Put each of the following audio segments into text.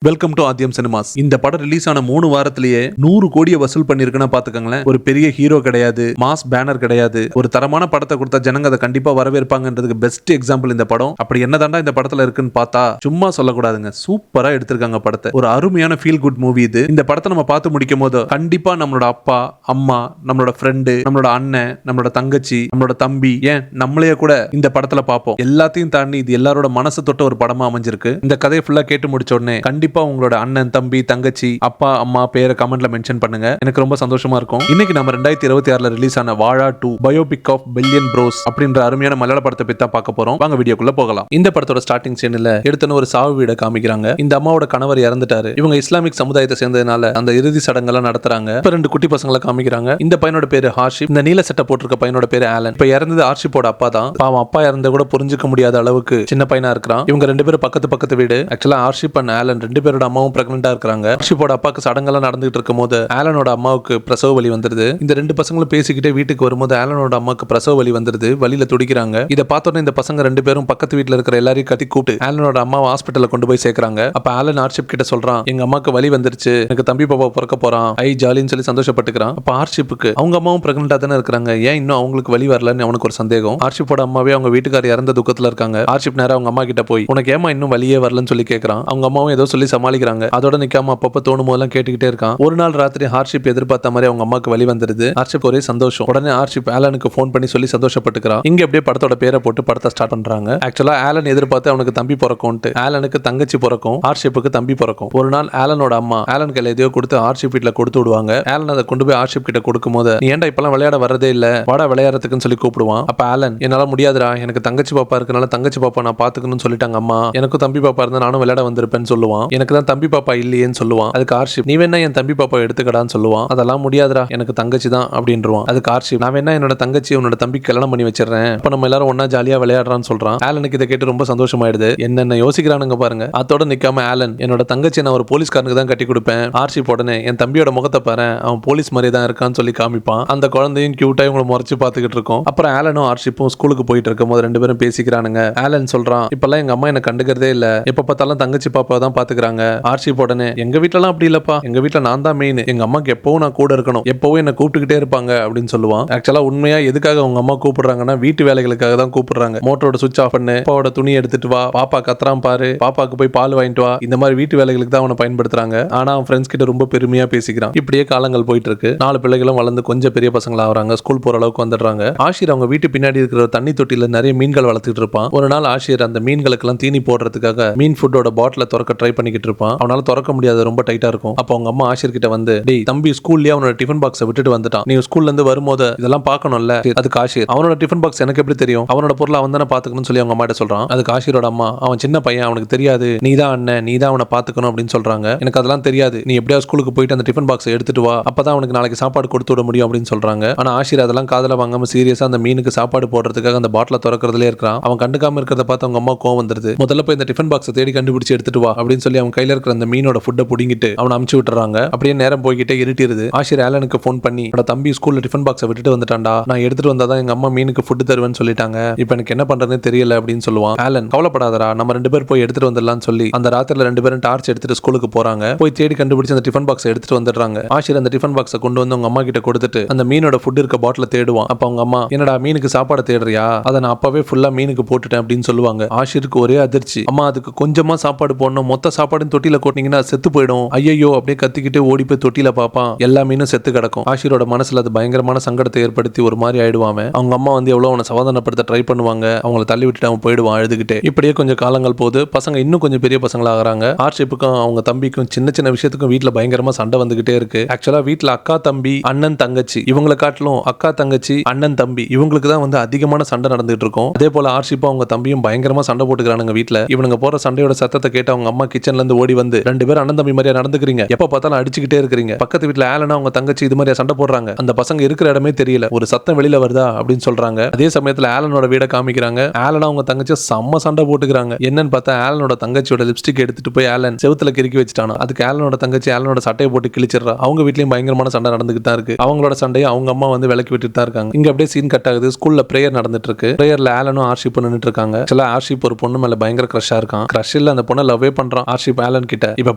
Welcome to ஆத்யம் cinemas. இந்த படம் release ஆன 3 வாரத்திலேயே 100 கோடியை வசூல் பண்ணிருக்குன்னா பாத்துக்கங்களேன். ஒரு பெரிய ஹீரோ கிடையாது, மாஸ் பேனர் கிடையாது, ஒரு தரமான படத்தை கொடுத்தா ஜனங்க அதை கண்டிப்பா வரவேற்பாங்கன்றதுக்கு பெஸ்ட் எக்ஸாம்பிள் இந்த படம். அப்படி என்னதாண்டா இந்த படத்துல இருக்குன்னு பார்த்தா சும்மா சொல்லக்கூடாதுங்க, சூப்பரா எடுத்திருக்காங்க படத்தை. ஒரு அருமையான ஃபீல் குட் மூவி இது. இந்த படத்தை நம்ம பார்த்து முடிக்கும் போது கண்டிப்பா நம்மளோட அப்பா அம்மா, நம்மளோட ஃப்ரெண்டு, நம்மளோட அண்ணன், நம்மளோட தங்கச்சி, நம்மளோட தம்பி, ஏன் நம்மளையே கூட இந்த படத்துல பார்ப்போம். எல்லாத்தையும் தாண்டி இது எல்லாரோட மனசு தொட்ட ஒரு படமா அமைஞ்சிருக்கு. இந்த கதையை ஃபுல்லா கேட்டு முடிச்ச உடனே கண்டிப்பா உங்களோட அண்ணன், தம்பி, தங்கச்சி, அப்பா, அம்மா பேரை கமெண்ட்ல மென்ஷன் பண்ணுங்க. எனக்கு ரொம்ப சந்தோஷமா இருக்கும். இன்னைக்கு நம்ம 2026ல ரிலீஸ் ஆன வாழா 2 பயோபிக் ஆஃப் பில்லியன் ப்ரோஸ் அப்படின்ற அருமையான மலையாள படத்தை பத்தி தான் பார்க்க போறோம். வாங்க வீடியோக்குள்ள போகலாம். இந்த படத்தோட ஸ்டார்டிங் சீன்ல எடுத்தன ஒரு சாவு வீட காமிக்கிறாங்க. இந்த அம்மாவோட கணவர் இறந்துட்டாரு. இவங்க இஸ்லாமிக் சமுதாயத்தை சேர்ந்ததுனால அந்த இறுதி சடங்கெல்லாம் நடத்துறாங்க. இப்ப 2 குட்டி பசங்களை காமிக்கிறாங்க. இந்த பையனோட பேரு ஹாஷிப், இந்த நீல சட்டை போட்டிருக்க பையனோட பேரு ஆலன். இப்ப இறந்தது ஹாஷிப்போட அப்பா தான். பாவம், அப்பா இறந்த கூட புரிஞ்சுக்க முடியாத அளவுக்கு சின்ன பையனா இருக்கிறான். இவங்க 2 பேரும் பக்கத்து வீடு. ஆக்சுவலா ஹாஷிப் அண்ட் ஆலன் 2 பேரோட அம்மாவும் பிரெக்னெண்டா இருக்காங்க. ஹாஷிப்போட அப்பாக்கு சடங்கெல்லாம் நடந்துட்டு இருக்கும் போது ஆலனோட அம்மாவுக்கு பிரசவ வலி வந்துருது. இந்த 2 பசங்களும் பேசிக்கிட்டே வீட்டுக்கு வரும்போது ஆலனோட அம்மாவுக்கு பிரசவ வலி வந்துருது. வலியில துடிக்கிறாங்க. இதை பார்த்தோன்னே இந்த பசங்க 2 பேரும் பக்கத்து வீட்டுல இருக்கிற எல்லாரையும் கத்தி கூப்பிட்டு ஆலனோட அம்மாவை ஹாஸ்பிட்டல்ல கொண்டு போய் சேர்க்கறாங்க. அப்ப ஆலன் ஹார்ஷிப் கிட்ட சொல்றான், எங்க அம்மாக்கு வலி வந்துருச்சு, எனக்கு தம்பி பாப்பா பிறக்க போறான், ஐ ஜாலின்னு சொல்லி சந்தோஷப்பட்டுக்கிறான். அப்ப ஹார்ஷிப்புக்கு அவங்க அம்மாவும் பிரெக்னெண்டா தானே இருக்காங்க, ஏன் இன்னும் அவங்களுக்கு வலி வரலன்னு அவனுக்கு ஒரு சந்தேகம். ஹார்ஷிப்போட அம்மாவே அவங்க வீட்டுக்காரர் இறந்த துக்கத்துல இருக்காங்க. ஹார்ஷிப் நேரா அவங்க அம்மா கிட்ட போய் உனக்கு ஏமா இன்னும் வலியே வரலன்னு சொல்லி கேட்கறான். அவங்க அம்மாவும் ஏதோ சொல்லி சமாளிக்கிறாங்க. அதோட நிக்காம அப்பப்ப தோணும் போதெல்லாம் கேட்டுக்கிட்டே இருக்கான். ஒரு நாள் ராத்திரி ஹார்ஷிப் எதிர்பார்த்த மாதிரி அவங்க அம்மாக்கு வலி வந்துருது. ஹார்ஷிப் ஒரே சந்தோஷம். உடனே ஹார்ஷிப் ஆலனுக்கு ஃபோன் பண்ணி சொல்லி சந்தோஷப்பட்டுக்கிறான். இங்க அப்படியே படத்தோட பேரை போட்டு படத்தை ஸ்டார்ட் பண்றாங்க. ஆக்சுவலா ஆலன் எதிர்பார்த்து அவனுக்கு தம்பி பிறக்கும்ட்டு. ஆலனுக்கு தங்கச்சி பிறக்கும், ஹார்ஷிப்புக்கு தம்பி பிறக்கும். ஒரு நாள் ஆலனோட அம்மா ஆலன் கையில எதையோ கொடுத்து ஹார்ஷிப் வீட்டுல கொடுத்து விடுவாங்க. ஆலன் அதை கொண்டு போய் ஹார்ஷிப் கிட்ட கொடுக்கும் போது, நீ ஏன்டா இப்பெல்லாம் விளையாட வரதே இல்ல, வாடா விளையாடுறதுக்குன்னு சொல்லி கூப்பிடுவான். அப்ப ஆலன், என்னால முடியாதுடா, எனக்கு தங்கச்சி பாப்பா இருக்கனால தங்கச்சி பாப்பா நான் பாத்துக்கணும்னு சொல்லிட்டாங்க அம்மா, எனக்கும் தம்பி பாப்பா இருந்தா நானும் விளையாட வந்திருப்பேன்னு சொல்லுவான். எனக்கு தான் தம்பி பாப்பா இல்லையேன்னு சொல்லுவான். அதுக்கு ஹார்ஷிப், நீ வேணா என் தம்பி பாப்பா எடுத்துக்கடான்னு சொல்லுவான். அதெல்லாம் முடியாதுடா, எனக்கு தங்கச்சி தான் அப்படின்றான். அதுக்கு ஹார்ஷிப், நான் வேணா என்னோட தங்கச்சி உன்னோட தம்பி கல்யாணம் பண்ணி வச்சிடறேன், அப்ப நம்ம எல்லாரும் ஒன்னா ஜாலியா விளையாடுறான்னு சொல்றான். ஆலனுக்கு இதை கேட்டு ரொம்ப சந்தோஷமாயிடுது. என்னென்ன யோசிக்கிறானுங்க பாருங்க. அதோட நிக்காம ஆலன், என்னோட தங்கச்சி நான் ஒரு போலீஸ்காரனுக்கு தான் கட்டி கொடுப்பேன். ஹார்ஷிப் உடனே, என் தம்பியோட முகத்தை பாரு, அவன் போலீஸ் மாதிரி தான் இருக்கான்னு சொல்லி காமிப்பான். அந்த குழந்தையும் கியூட்டா இவங்களை முறைச்சு பாத்துக்கிட்டு இருக்கும். அப்புறம் ஆலனும் ஹார்ஷிப்பும் ஸ்கூலுக்கு போயிட்டு இருக்கும் போது 2 பேரும் பேசிக்கிறானுங்க. ஆலன் சொல்றான், இப்பெல்லாம் எங்க அம்மா என்ன கண்டுக்கிறதே இல்ல, எப்ப பார்த்தாலும் தங்கச்சி பாப்பா தான் பாத்துக்கிறாங்க. ஹார்ஷிப் உடனே, எங்க வீட்டுல அப்படி இல்லப்பா, எங்க வீட்டுல நான் தான் மெயின், எங்க அம்மாக்கு எப்பவும் நான் கூட இருக்கணும், எப்பவும் என்ன கூப்பிட்டுக்கிட்டே இருப்பாங்க அப்படின்னு சொல்லுவான். ஆக்சுவலா உண்மையா எதுக்காக அவங்க அம்மா கூப்பிடுறாங்கன்னா வீட்டு வேலைகளுக்காக தான் கூப்பிடுறாங்க. மோட்டரோட சுவிட்ச் ஆஃப் பண்ணு, அப்பாவோட துணி எடுத்துட்டு வா, பாப்பா கத்துறான் பாரு, பாப்பாக்கு போய் பால் வாங்கிட்டு வா, இந்த மாதிரி வீட்டு வேலைகளுக்கு தான் அவனை பயன்படுத்துறாங்க. ஆனா அவன் ஃப்ரெண்ட்ஸ் கிட்ட ரொம்ப பெருமையா பேசிக்கிறான். இப்படியே காலங்கள் போயிட்டு இருக்கு. 4 பிள்ளைகளும் வளர்ந்து கொஞ்சம் பெரிய பசங்களா ஆகுறாங்க, ஸ்கூல் போற அளவுக்கு வந்துடுறாங்க. ஆஷிர் அவங்க வீட்டு பின்னாடி இருக்கிற தண்ணி தொட்டில நிறைய மீன்கள் வளர்த்துட்டு இருப்பான். ஒரு நாள் ஆஷிர் அந்த மீன்களுக்கு எல்லாம் தீனி போடுறதுக்காக மீன் ஃபுட்டோட பாட்டில திறக்க ட்ரை பண்ணிக்கிட்டு இருப்பான். அவனால திறக்க முடியாது, ரொம்ப டைட்டா இருக்கும். அப்ப அவங்க அம்மா ஆஷிர் கிட்ட வந்து, டேய் தம்பி ஸ்கூல்லயே அவனோட டிஃபன் பாக்ஸை விட்டுட்டு வந்துட்டான், நீ ஸ்கூல்ல இருந்து வரும்போது இதெல்லாம் பார்க்கணும்ல. அதுக்கு ஆஷிர், அவனோட டிஃபன் பாக்ஸ் எனக்கு எப்படி தெரியும், அவனோட பொருளை அவன் தானே பாத்துக்கணும்னு சொல்லி அவங்க அம்மா கிட்ட சொல்றான். அதுக்கு ஆஷிரோட அம்மா, அவன் சின்ன பையன், அவனுக்கு தெரியாது, நீ தான் அண்ணன், நீ தான் அவனை பாத்துக்கணும் அப்படின்னு சொல்றாங்க. எனக்கு அதெல்லாம் தெரியாது, நீ எப்படியா ஸ்கூலுக்கு போயிட்டு அந்த டிஃபன் பாக்ஸை எடுத்துட்டு வா, அப்பதான் அவனுக்கு நாளைக்கு சாப்பாடு கொடுத்து விட முடியும் அப்படின்னு சொல்றாங்க. ஆனா ஆஷிர் அதெல்லாம் காதல வாங்காம சீரியஸா அந்த மீனுக்கு சாப்பாடு போடுறதுக்காக அந்த பாட்டில திறக்கிறதுலே இருக்கான். அவன் கண்டுக்காம இருக்கிறத பார்த்து அவங்க அம்மா கோவம் வந்துருது. முதல்ல போய் இந்த டிஃபன் பாக்ஸை தேடி கண்டுபிடிச்சு எடுத்துட்டு வா அப்படின்னு சொல்லி அவன் கையில இருக்கிற அந்த மீனோட ஃபுட்டை புடிங்கிட்டு அவனை அமுச்சு விட்டுறாங்க. அப்படியே நேரம் போய்கிட்டே இருட்டிருது. ஆஷிர் ஆலனுக்கு ஃபோன் பண்ணி, என்னோட தம்பி ஸ்கூல்ல டிஃபன் பாக்ஸை விட்டுட்டு வந்துட்டான்டா, நான் எடுத்துட்டு வந்தாதான் எங்க அம்மா மீனுக்கு ஃபுட் தருவேன்னு சொல்லிட்டாங்க, இப்போ எனக்கு என்ன பண்றதுன்னு தெரியல அப்படின்னு சொல்லுவான். ஆலன், கவலைப்படாதடா, நம்ம 2 பேர் போய் எடுத்துட்டு வந்துடலாம்னு சொல்லி அந்த ராத்திரில 2 பேரும் டார்ச் எடுத்துட்டு ஸ்கூலுக்கு போறாங்க. போய் தேடி கண்டுபிடிச்சு அந்த டிஃபன் பாக்ஸை எடுத்துட்டு வந்துடுறாங்க. ஆஷிர் அந்த டிஃபன் பாக்ஸை கொண்டு வந்து அவங்க அம்மா கிட்ட கொடுத்துட்டு அந்த மீனோட ஃபுட் இருக்க பாட்டில தேடுவான். அப்ப அவங்க அம்மா, என்னடா மீனுக்கு சாப்பாடு தேடுறியா, அதை நான் அப்பவே ஃபுல்லா மீனுக்கு போட்டுட்டேன் அப்படின்னு சொல்லுவாங்க. ஆஷிருக்கு ஒரே அதிர்ச்சி. அம்மா அதுக்கு கொஞ்சமா சாப்பாடு போடணும், மொத்த சாப்பாடும் தொட்டில கொட்டினீங்கன்னா செத்து போயிடும். ஐயோ அப்படியே கத்திக்கிட்டு ஓடி போய் தொட்டில பாப்பான், எல்லா மீனும் செத்து கிடக்கும். ஆஷிரோட மனசுல அது பயங்கரமான சங்கடத்தை ஏற்படுத்தி ஒரு மாதிரி ஆயிடுவாங்க. அவங்க அம்மா வந்து எவ்வளவு அவனை சமாதானப்படுத்த ட்ரை பண்ணுவாங்க, அவங்கள தள்ளி விட்டுட்டு அவன் போயிடுவான் அழுதுகிட்டே. இப்படியே கொஞ்சம் காலங்கள் போது பசங்க இன்னும் கொஞ்சம் பெரிய பசங்களா ஆகிறாங்க. ஹார்ஷிப்புக்கும் அவங்க தம்பிக்கும் சின்ன சின்ன விஷயத்துக்கும் வீட்டுல பயங்கரமா சண்டை வந்துகிட்டே இருக்கு. ஆக்சுவலா வீட்டுல அக்கா தம்பி அண்ணன் தங்கச்சி, இவங்களை காட்டிலும் அக்கா தங்கச்சி அண்ணன் தம்பி இவங்களுக்கு தான் வந்து அதிகமான சண்டை நடந்துட்டு இருக்கும். அதே போல ஹார்ஷிப்பும் அவங்க தம்பியும் பயங்கரமா சண்டை போட்டுக்கிறானுங்க வீட்டுல. இவனுங்க போற சண்டையோட சத்தத்தை கேட்டு அவங்க அம்மா கிச்சன்ல இருந்து ஓடி வந்து, 2 பேரும் அண்ணன் தம்பி மாதிரியா நடந்துக்கிறீங்க, எப்ப பார்த்தாலும் அடிச்சுக்கிட்டே இருக்கிறீங்க, பக்கத்து வீட்டுல ஆலனா அவங்க தங்கச்சி இது மாதிரியா சண்டை போடுறாங்க, அந்த பசங்க இருக்கிற இடமே தெரியல, ஒரு சத்தம் வெளியில வருதா அப்படின்னு சொல்றாங்க. அதே சமயத்துல ஆலனோட வீட காமிக்கிறாங்க. ஆலனா அவங்க தங்கச்சி செம்ம சண்டை போட்டுக்கிறாங்க. என்னன்னு பார்த்தா ஆலனோட தங்கச்சியோட லிப்ஸ்டிக் எடுத்துட்டு போய் ஆலன் செவுத்துல கிறுக்கி வச்சுட்டானா. அதுக்கு ஆலனோட தங்கச்சி ஆலனோட சட்டையை போட்டு கிழிச்சிடறா. அவங்க வீட்லயும் பயங்கரமான சண்டை நடந்துகிட்டு தான் இருக்கு. அவங்களோட சண்டையை அவங்க அம்மா வந்து விலக்கி விட்டுட்டு தான் இருக்காங்க. இங்க அப்படியே சீன் கட் ஆகுது. ஸ்கூல்ல பிரேயர் நடந்துட்டு இருக்கு. பிரேயர்ல ஆலனும் ஹார்ஷிப்பும் நின்னுட்டு இருக்காங்க. ஆக்சுவலா ஹார்ஷிப் ஒரு பொண்ணு மேல பயங்கர கிரஷா இருக்கான். கிரஷ் இல்ல, அந்த பொண்ணை லவ்வே பண்றான். ஹார்ஷிப் ஆர்ஷிப் ஆலன் கிட்ட இப்ப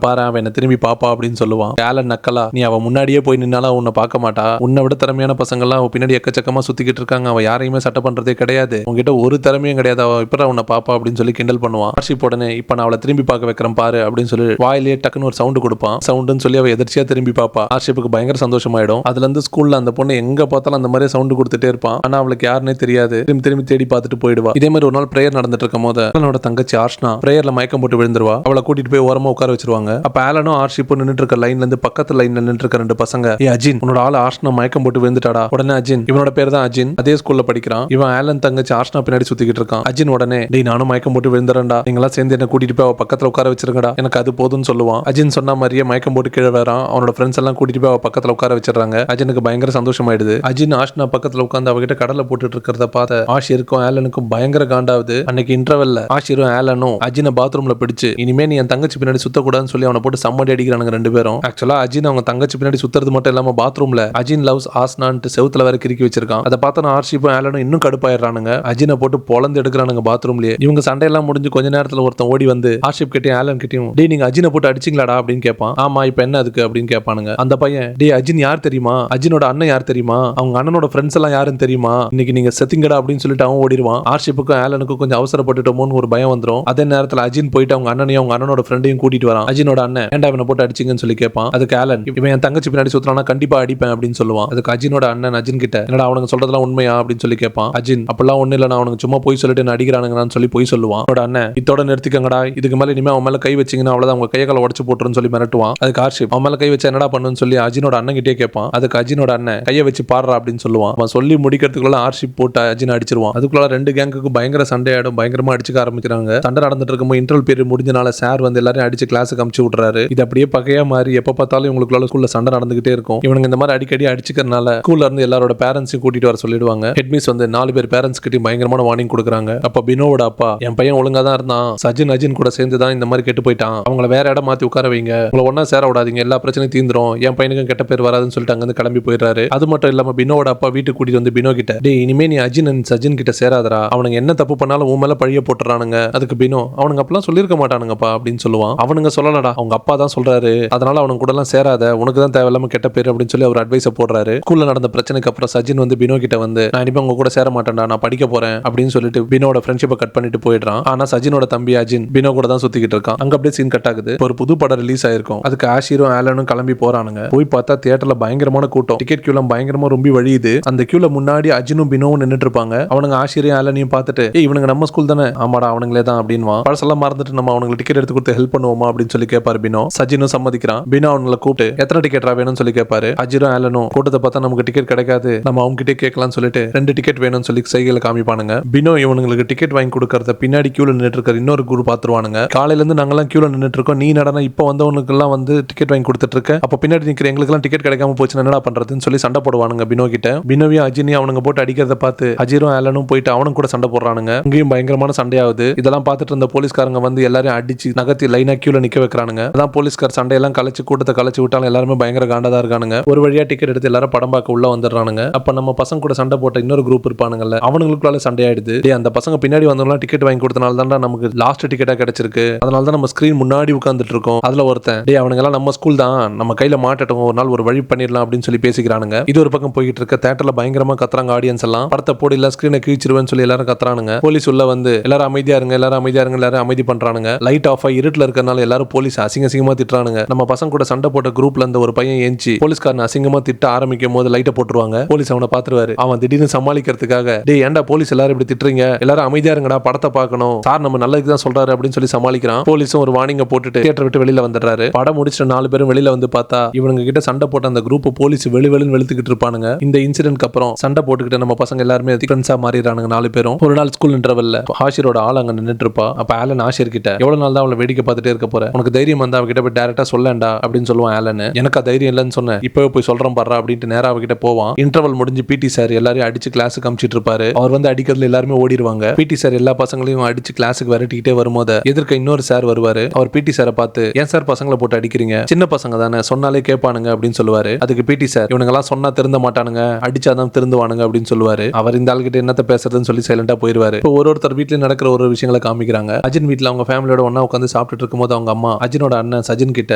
பாரு அவன் என்ன திரும்பி பாப்பா அப்படின்னு சொல்லுவான். ஆலன் நக்கலா நீ அவன் முன்னாடியே போய் நின்னாலும் உன்னை பார்க்க மாட்டா, உன்னை விட திறமையான பசங்க எல்லாம் பின்னாடி எக்கச்சக்கமா சுத்திக்கிட்டு இருக்காங்க, அவன் யாரையுமே சட்டை பண்றதே கிடையாது, உங்ககிட்ட ஒரு திறமையும் கிடையாது, அவ இப்ப உன்னை பாப்பா அப்படின்னு சொல்லி கிண்டல் பண்ணுவான். ஆர்ஷிப் உடனே இப்ப நான் அவளை திரும்பி பார்க்க வைக்கிறேன் பாரு அப்படின்னு சொல்லி வாயிலேயே டக்குன்னு ஒரு சவுண்ட் கொடுப்பான். சவுண்டுன்னு சொல்லி அவ எதிர்ச்சியா திரும்பி பாப்பா. ஆர்ஷிப்புக்கு பயங்கர சந்தோஷமாயிடும். அதுல இருந்து ஸ்கூல்ல அந்த பொண்ணு எங்க பார்த்தாலும் அந்த மாதிரி சவுண்ட் கொடுத்துட்டே இருப்பான். ஆனா அவளுக்கு யாருன்னே தெரியாது, திரும்பி திரும்பி தேடி பார்த்துட்டு போயிடுவா. இதே மாதிரி ஒரு நாள் பிரேயர் நடந்துட்டு இருக்கும் போது ஆலனோட தங்கச்சி ஆர்ஷ்னா பிரேயர்ல மயக்கம் போட்டு விழுந்துருவா. அவளை கூட்டிட்டு போய் ஓரமா உட்கார வச்சிருவாங்க. அப்ப ஆலனும் ஆர்ஷிப்பும் நின்னுட்டு இருக்க லைன்ல இருந்து பக்கத்து லைன்ல நின்னுட்டு இருக்க ரெண்டு பசங்க ஏ அஜின் உன்னோட ஆள் ஆர்ஷ்னா மயக்கம் போட்டு விழுந்துட்டாடா. உடனே அஜின் இவனோட பேர் தான் அஜின், அதே ஸ்கூல்ல படிக்கிறான், இவன் ஆலன் தங்கச்சி ஆர்ஷ்னா பின்னாடி சுத்திக்கிட்டு இருக்கான். அஜின் உடனே டேய் நானும் மயக்கம் போட்டு விழுந்துறேன்டா, நீங்களா சேர்ந்து என்ன கூட்டிட்டு போய் அவ பக்கத்துல உட்கார வச்சிருக்கடா, எனக்கு அது போதும்னு சொல்லுவான். அஜின் சொன்ன மாதிரியே மயக்கம் போட்டு கீழே வரான். அவனோட ஃப்ரெண்ட்ஸ் எல்லாம் கூட்டிட்டு போய் அவ பக்கத்துல உட்கார வச்சிடறாங்க. அஜினுக்கு பயங்கர சந்தோஷமாயிடுது. அஜின் ஆஷ்னா பக்கத்துல உட்கார்ந்து அவகிட்ட கடலை போட்டுட்டு இருக்கிறத பார்த்த ஆஷிருக்கும் ஆலனுக்கும் பயங்கர காண்டாவுது. அன்னைக்கு இன்டர்வெல்ல ஆஷிரும் ஆலனும் அஜினை பாத்ரூம்ல பிடிச்சு இனிமே நீ என் தங்கச்சி பின்னாடி சுத்தக்கூடாதுன்னு சொல்லி அவனை போட்டு சம்மடி அடிக்கிறானுங்க ரெண்டு பேரும். ஆக்சுவலா அஜின் அவங்க தங்கச்சி பின்னாடி சுத்துறது மட்டும் இல்லாம பாத்ரூம்ல அஜின் லவ்ஸ் ஆஸ்னான்ட்டு செவுத்துல வேற கிறுக்கி வச்சிருக்கான். அதை பார்த்தா ஆர்ஷிப்பும் ஆலனும் இன்னும் கடுப்பாயிடுறானுங்க. அஜினை போட்டு பொளந்து எடுக்கிறானுங்க பாத்ரூம்லயே. இவங்க சண்டையெல்லாம் முடிஞ்சு கொஞ்ச நேரத்துல ஒருத்தன் ஓடி வந்து ஆர்ஷிப் கிட்டயும் ஆலன் கிட்டயும் டே நீங்க அஜினை போட்டு அடிச்சிங்களாடா அப்படின்னு கேட்பான். ஆமா இப்ப என்ன அதுக்கு அப்படின்னு கேட்பானுங்க. அந்த பையன் டே அஜின் யார் தெரியுமா, அஜினோட அண்ணன் யார் தெரியுமா, அவங்க அண்ணனோட ஃப்ரெண்ட்ஸ் எல்லாம் யாருன்னு தெரியுமா, இன்னைக்கு நீங்க செத்திங்கடா அப்படின்னு சொல்லிட்டு அவன் ஓடிடுவான். ஆர்ஷிப்புக்கும் ஆலனுக்கும் கொஞ்சம் அவசரப்பட்டுட்டோமோன்னு ஒரு பயம் வந்துடும். அதே நேரத்துல அஜின் போயிட்டு அவங்க அண்ணனையும் அவங்க அண்ணனோட ஃப்ரெண்டையும் கூட்டிட்டு வரான். அஜினோட அண்ணன் ஏன்டா இவனை போட்டு அடிச்சிங்கன்னு சொல்லி கேட்பான். அதுக்கு ஆலன் இவன் என் தங்கச்சி பின்னாடி சுத்தறானா கண்டிப்பா அடிப்பேன் அப்படின்னு சொல்லுவான். அதுக்கு அஜினோட அண்ணன் அஜின் கிட்ட என்னடா அவனுங்க சொல்றதெல்லாம் உண்மையா அப்படின்னு சொல்லி கேட்பான். அஜின் அப்பெல்லாம் ஒண்ணு இல்ல, நான் அவனுக்கு சும்மா போய் சொல்லிட்டு என்ன அடிக்கிறானுங்கன்னு சொல்லி போய் சொல்லுவான். அவனோட அண்ணன் இதோட நிறுத்திக்கங்கடா, இதுக்கு மேல இனிமே அவன் மேல கை வச்சீங்கன்னா அவ்வளவுதான் அவங்க கையை கால உடைச்சு போட்டுருன்னு சொல்லி மிரட்டுவான். அதுக்கு ஆர்ஷிப் அவன் மேல கை வச்சா என்னடா பண்ணுன்னு சொல்லி அஜினோட அண்ணன் கிட்டே கேட்பான். அதுக்கு அஜினோட அண்ணன் கையை வச்சு பாடுறா அப்படின்னு சொல்லுவான். அவன் சொல்லி முடிக்கிறதுக்குள்ள ஆர்ஷிப் போட்டு அஜின் அடிச்சிருவான். அதுக்குள்ள ரெண்டு கேங்குக்கு பயங்கர சண்டை ஆயிடும். பயங்கரமா அடிச்சுக்க ஆரம்பிக்கிறாங்க. சண்டை நடந்துட்டு இருக்கும்போது இன்டர்வல் பீரியட் முடிஞ்சனால சார் வந்து எல்லாரும் அடிச்சு கிளாஸுக்கு அமுச்சு விட்டுறாரு. இது அப்படியே பகையா மாறி எப்ப பார்த்தாலும் இவங்களுக்குள்ள ஸ்கூல்ல சண்டை நடந்துகிட்டே இருக்கும். இவனுங்க இந்த மாதிரி அடிக்கடி அடிச்சுக்கிறனால ஸ்கூல்ல இருந்து எல்லாரோட பேரண்ட்ஸையும் கூட்டிட்டு வர சொல்லிடுவாங்க. ஹெட்மிஸ் வந்து 4 பேர் பேரண்ட்ஸ் கிட்ட பயங்கரமான வார்னிங் கொடுக்குறாங்க. அப்ப பினோவோட அப்பா என் பையன் ஒழுங்கா தான் இருந்தான், சஜின் அஜின் கூட சேர்ந்து தான் இந்த மாதிரி கெட்டு போயிட்டான், அவங்கள வேற இடம் மாத்தி உட்கார வைங்க, உங்களை ஒன்னா சேர விடாதீங்க, எல்லா பிரச்சனையும் தீந்துரும், என் பையனுக்கும் கெட்ட பேர் வராதுன்னு சொல்லிட்டு அங்கிருந்து கிளம்பி போயிடுறாரு. அது மட்டும் இல்லாம பினோவோட அப்பா வீட்டுக்கு கூட்டிட்டு வந்து பினோ கிட்ட டே இனிமே நீ அஜின் அண்ட் சஜின் கிட்ட சேராதரா, அவனுங்க என்ன தப்பு பண்ணாலும் உன் மேல பழிய போட்டுறானுங்க. அதுக்கு பினோ அவனுங்க அப்பெல்லாம் சொல்லிருக்க மாட்டானுங்கப்பா அப்படின்னு சொல்லுவான். அவனுங்க சொல்லலடா, அவங்க அப்பா தான் சொல்றாரு, அதனால அவனுங்க கூட எல்லாம் சேராத, உனக்கு தான் தேவையில்லாம கெட்ட பேர் அப்படின்னு சொல்லி அவர் அட்வைஸ் போடுறாரு. ஸ்கூல்ல நடந்த பிரச்சனைக்கு அப்புறம் சஜின் வந்து பினோ கிட்ட வந்து நான் இனிமே உங்க கூட சேர மாட்டேன்டா, நான் படிக்க போறேன் அப்படின்னு சொல்லிட்டு பினோட ஃப்ரெண்ட்ஷிப்பை கட் பண்ணிட்டு போயிடுறான். ஆனா சஜினோட தம்பி அஜின் பினோ கூட தான் சுத்திக்கிட்டு இருக்கான். அங்க அப்படியே சீன் கட் ஆகுது. ஒரு புது படம் ரிலீஸ் ஆயிருக்கும். அதுக்கு ஆஷிரும் ஆலனும் கிளம்பி போறானுங்க. போய் பார்த்தா தியேட்டர்ல பயங்கரமான கூட்டம், டிக்கெட் கியூல பயங்கரமா ரொம்ப வழியுது. அந்த கியூல முன்னாடி அஜினும் பினோவும் நின்னுட்டு இருப்பாங்க. அவனுங்க ஆஷிரையும் ஆலனையும் பார்த்துட்டு இவனுங்க நம்ம ஸ்கூல் தானே, ஆமாடா அவனுங்களே தான் அப்படின்வா. பழசெல்லாம் மறந்துட்டு நம்ம அவங்களுக்கு டிக்கெட் எடுத்து கொடுத்து ஹெல்ப் பண்ணுவோமா அப்படின்னு சொல்லி கேட்பாரு பினோ. சஜினும் சம்மதிக்கிறான். பினோ அவங்களை கூப்பிட்டு எத்தனை டிக்கெட் வேணும்னு சொல்லி கேட்பாரு. அஜிரும் ஆலனும் கூட்டத்தை பார்த்தா நமக்கு டிக்கெட் கிடைக்காது, நம்ம அவங்க கிட்டே கேட்கலாம்னு சொல்லிட்டு 2 டிக்கெட் வேணும்னு சொல்லி சைகையில காமிப்பானுங்க. பினோ இவனுங்களுக்கு டிக்கெட் வாங்கி கொடுக்கறத பின்னாடி கியூல நின்னுட்டு இருக்க இன்னொரு குரூப் பாத்துருவானுங்க. காலையில இருந்து நாங்கெல்லாம் கியூல நின்னுட்டு இருக்கோம், நீ நடனா இப்ப வந்தவனுக்கு எல்லாம் வந்து டிக்கெட் வாங்கி கொடுத்துட்டு இருக்க, அப்ப பின்னாடி நிக்கிற எங்களுக்கு எல்லாம் டிக்கெட் கிடைக்காம போச்சு என்னடா பண்றதுன்னு சொல்லி சண்டை போடுவானுங்க பினோ கிட்ட. பினோவையும் அஜினையும் அவனுங்க போட்டு அடிக்கிறத பார்த்து அஜிரும் ஆலனும் போயிட்டு அவனும் கூட சண்டை போடுறானுங்க. இங்கேயும் பயங்கரமான சண்டையாவது. இதெல்லாம் பார்த்துட்டு இருந்த போலீஸ்காரங்க வந்து எல்லாரும் அடிச்சு நகர்த்தி லைனா கியூல நிக்க வைக்கிறானுங்க. அதான் போலீஸ்கார் சண்டையெல்லாம் கலைச்சு கூட்டத்தை கலைச்சு விட்டாலும் எல்லாருமே பயங்கர காண்டதா இருக்கானுங்க. ஒரு வழியா டிக்கெட் எடுத்து எல்லாரும் படம் பார்க்க உள்ள வந்துடுறானுங்க. அப்ப நம்ம பசங்க கூட சண்டை போட்ட இன்னொரு குரூப் இருப்பானுங்கல்ல, அவனுங்களுக்குள்ள சண்டை ஆயிடுது. அந்த பசங்க பின்னாடி வந்தவங்க டிக்கெட் வாங்கி கொடுத்தனால தான் நமக்கு லாஸ்ட் டிக்கெட்டா கிடைச்சிருக்கு, அதனால தான் நம்ம ஸ்கிரீன் முன்னாடி உட்கார்ந்துட்டு இருக்கோம். அதுல ஒருத்தன் டே அவனுங்க எல்லாம் நம்ம ஸ்கூல் தான், நம்ம கையில மாட்டட்டும், ஒரு நாள் ஒரு வழி பண்ணிடலாம் அப்படின்னு சொல்லி பேசிக்கிறானுங்க. இது ஒரு பக்கம் போயிட்டு இருக்க தியேட்டர்ல பயங்கரமா கத்துறாங்க ஆடியன்ஸ் எல்லாம். படத்தை போடி இல்ல ஸ்கிரீனை கிழிச்சிருவேன்னு சொல்லி எல்லாரும் கத்துறானுங்க. போலீஸ் உள்ள வந்து எல்லாரும் அமைதியா இருங்க, எல்லாரும் அமைதியா இருங்க, எல்லாரும் அமைதி பண்றானுங்க. லைட் ஆஃப் ஆகி இருட்டுல இருக்கறனால எல்லாரும் போலீஸ் அசிங்கமா திட்டுறானுங்க. நம்ம பசங்க கூட சண்டை போட்ட குரூப்ல இருந்து ஒரு பையன் ஏஞ்சி போலீஸ்காரன் அசிங்கமா திட்ட ஆரம்பிக்கும் போது லைட்டை போட்டுருவாங்க. போலீஸ் அவனை பாத்துருவாரு. அவன் திடீர்னு சமாளிக்கிறதுக்காக டே ஏன்டா போலீஸ் எல்லாரும் இப்படி திட்டுறீங்க, எல்லாரும் அமைதியா இருங்கடா, படத்தை பார்க்கணும், சார் நம்ம நல்லதுக்கு தான் சொல்றாரு அப்படின்னு சொல்லி சமாளிக்கிறான். போலீஸும் ஒரு வார்னிங்க போட்டுட்டு தியேட்டர் விட்டு வெளியில வந்துடுறாரு. படம் முடிச்சிட்டு 4 பேரும் வெளியில வந்து பார்த்தா இவனுங்க கிட்ட சண்டை போட்ட அந்த குரூப் போலீஸ் வெளிவெளின்னு வெளுத்துக்கிட்டு இருப்பானுங்க. இந்த இன்சிடென்ட்க்கு அப்புறம் சண்டை போட்டுக்கிட்டு நம்ம பசங்க எல்லாருமே ஃப்ரெண்ட்ஸா மாறிடுறானுங்க 4 பேரும். ஒரு நாள் ஸ்கூல் இன்டர்வல்ல ஆஷிரோட ஆள் அங்க நின்னுட்டு இருப்பா. அப்ப ஆலன் ஆஷிர் கிட்ட எவ்வளவு நாள் தான் அவளை வேடிக்கை பார்த்துட்டே இருக்க போற, உனக்கு தைரியம் வந்தா அவகிட்ட போய் டைரக்டா சொல்லண்டா அப்படின்னு சொல்லுவான் ஆலன். எனக்கு தைரியம் இல்லைன்னு சொன்னேன், இப்பவே போய் சொல்றேன் பாரு அப்படின்ட்டு நேரா அவகிட்ட போவான். இன்டர்வல் முடிஞ்சு பிடி சார் எல்லாரையும் அடிச்சு கிளாஸுக்கு அமிச்சிட்டு இருப்பாரு. அவர் வந்து அடிக்கிறதுல எல்லாருமே ஓடிடுவாங்க. பிடி சார் எல்லா பசங்களையும் அடிச்சு கிளாஸுக்கு விரட்டிக்கிட்டே வரும்போது எதிர்க்க இன்னொரு சார் வருவாரு. அவர் பிடி சாரை பார்த்து ஏன் சார் பசங்களை போட்டு அடிக்கிறீங்க, சின்ன பசங்க தானே சொன்னாலே கேட்பானுங்க அப்படின்னு சொல்லுவாரு. அதுக்கு பிடி சார் இவனுங்க எல்லாம் சொன்னா திருந்த மாட்டானுங்க, அடிச்சாதான் திருந்துவானுங்க அப்படின்னு சொல்லுவாரு. அவர் இந்த ஆள்கிட்ட என்னத்த பேசுறதுன்னு சொல்லி சைலண்டா போயிருவாரு. இப்போ ஒருத்தர் வீட்டுல நடக்கிற ஒரு விஷயங்களை காமிக்கிறாங்க. அஜின் வீட்டுல அவங்க ஃபேமிலியோட ஒண்ணா உட்காந்து சாப்பிட்டு பார்த்துட்டு இருக்கும்போது அவங்க அம்மா அஜினோட அண்ணன் சஜின் கிட்ட,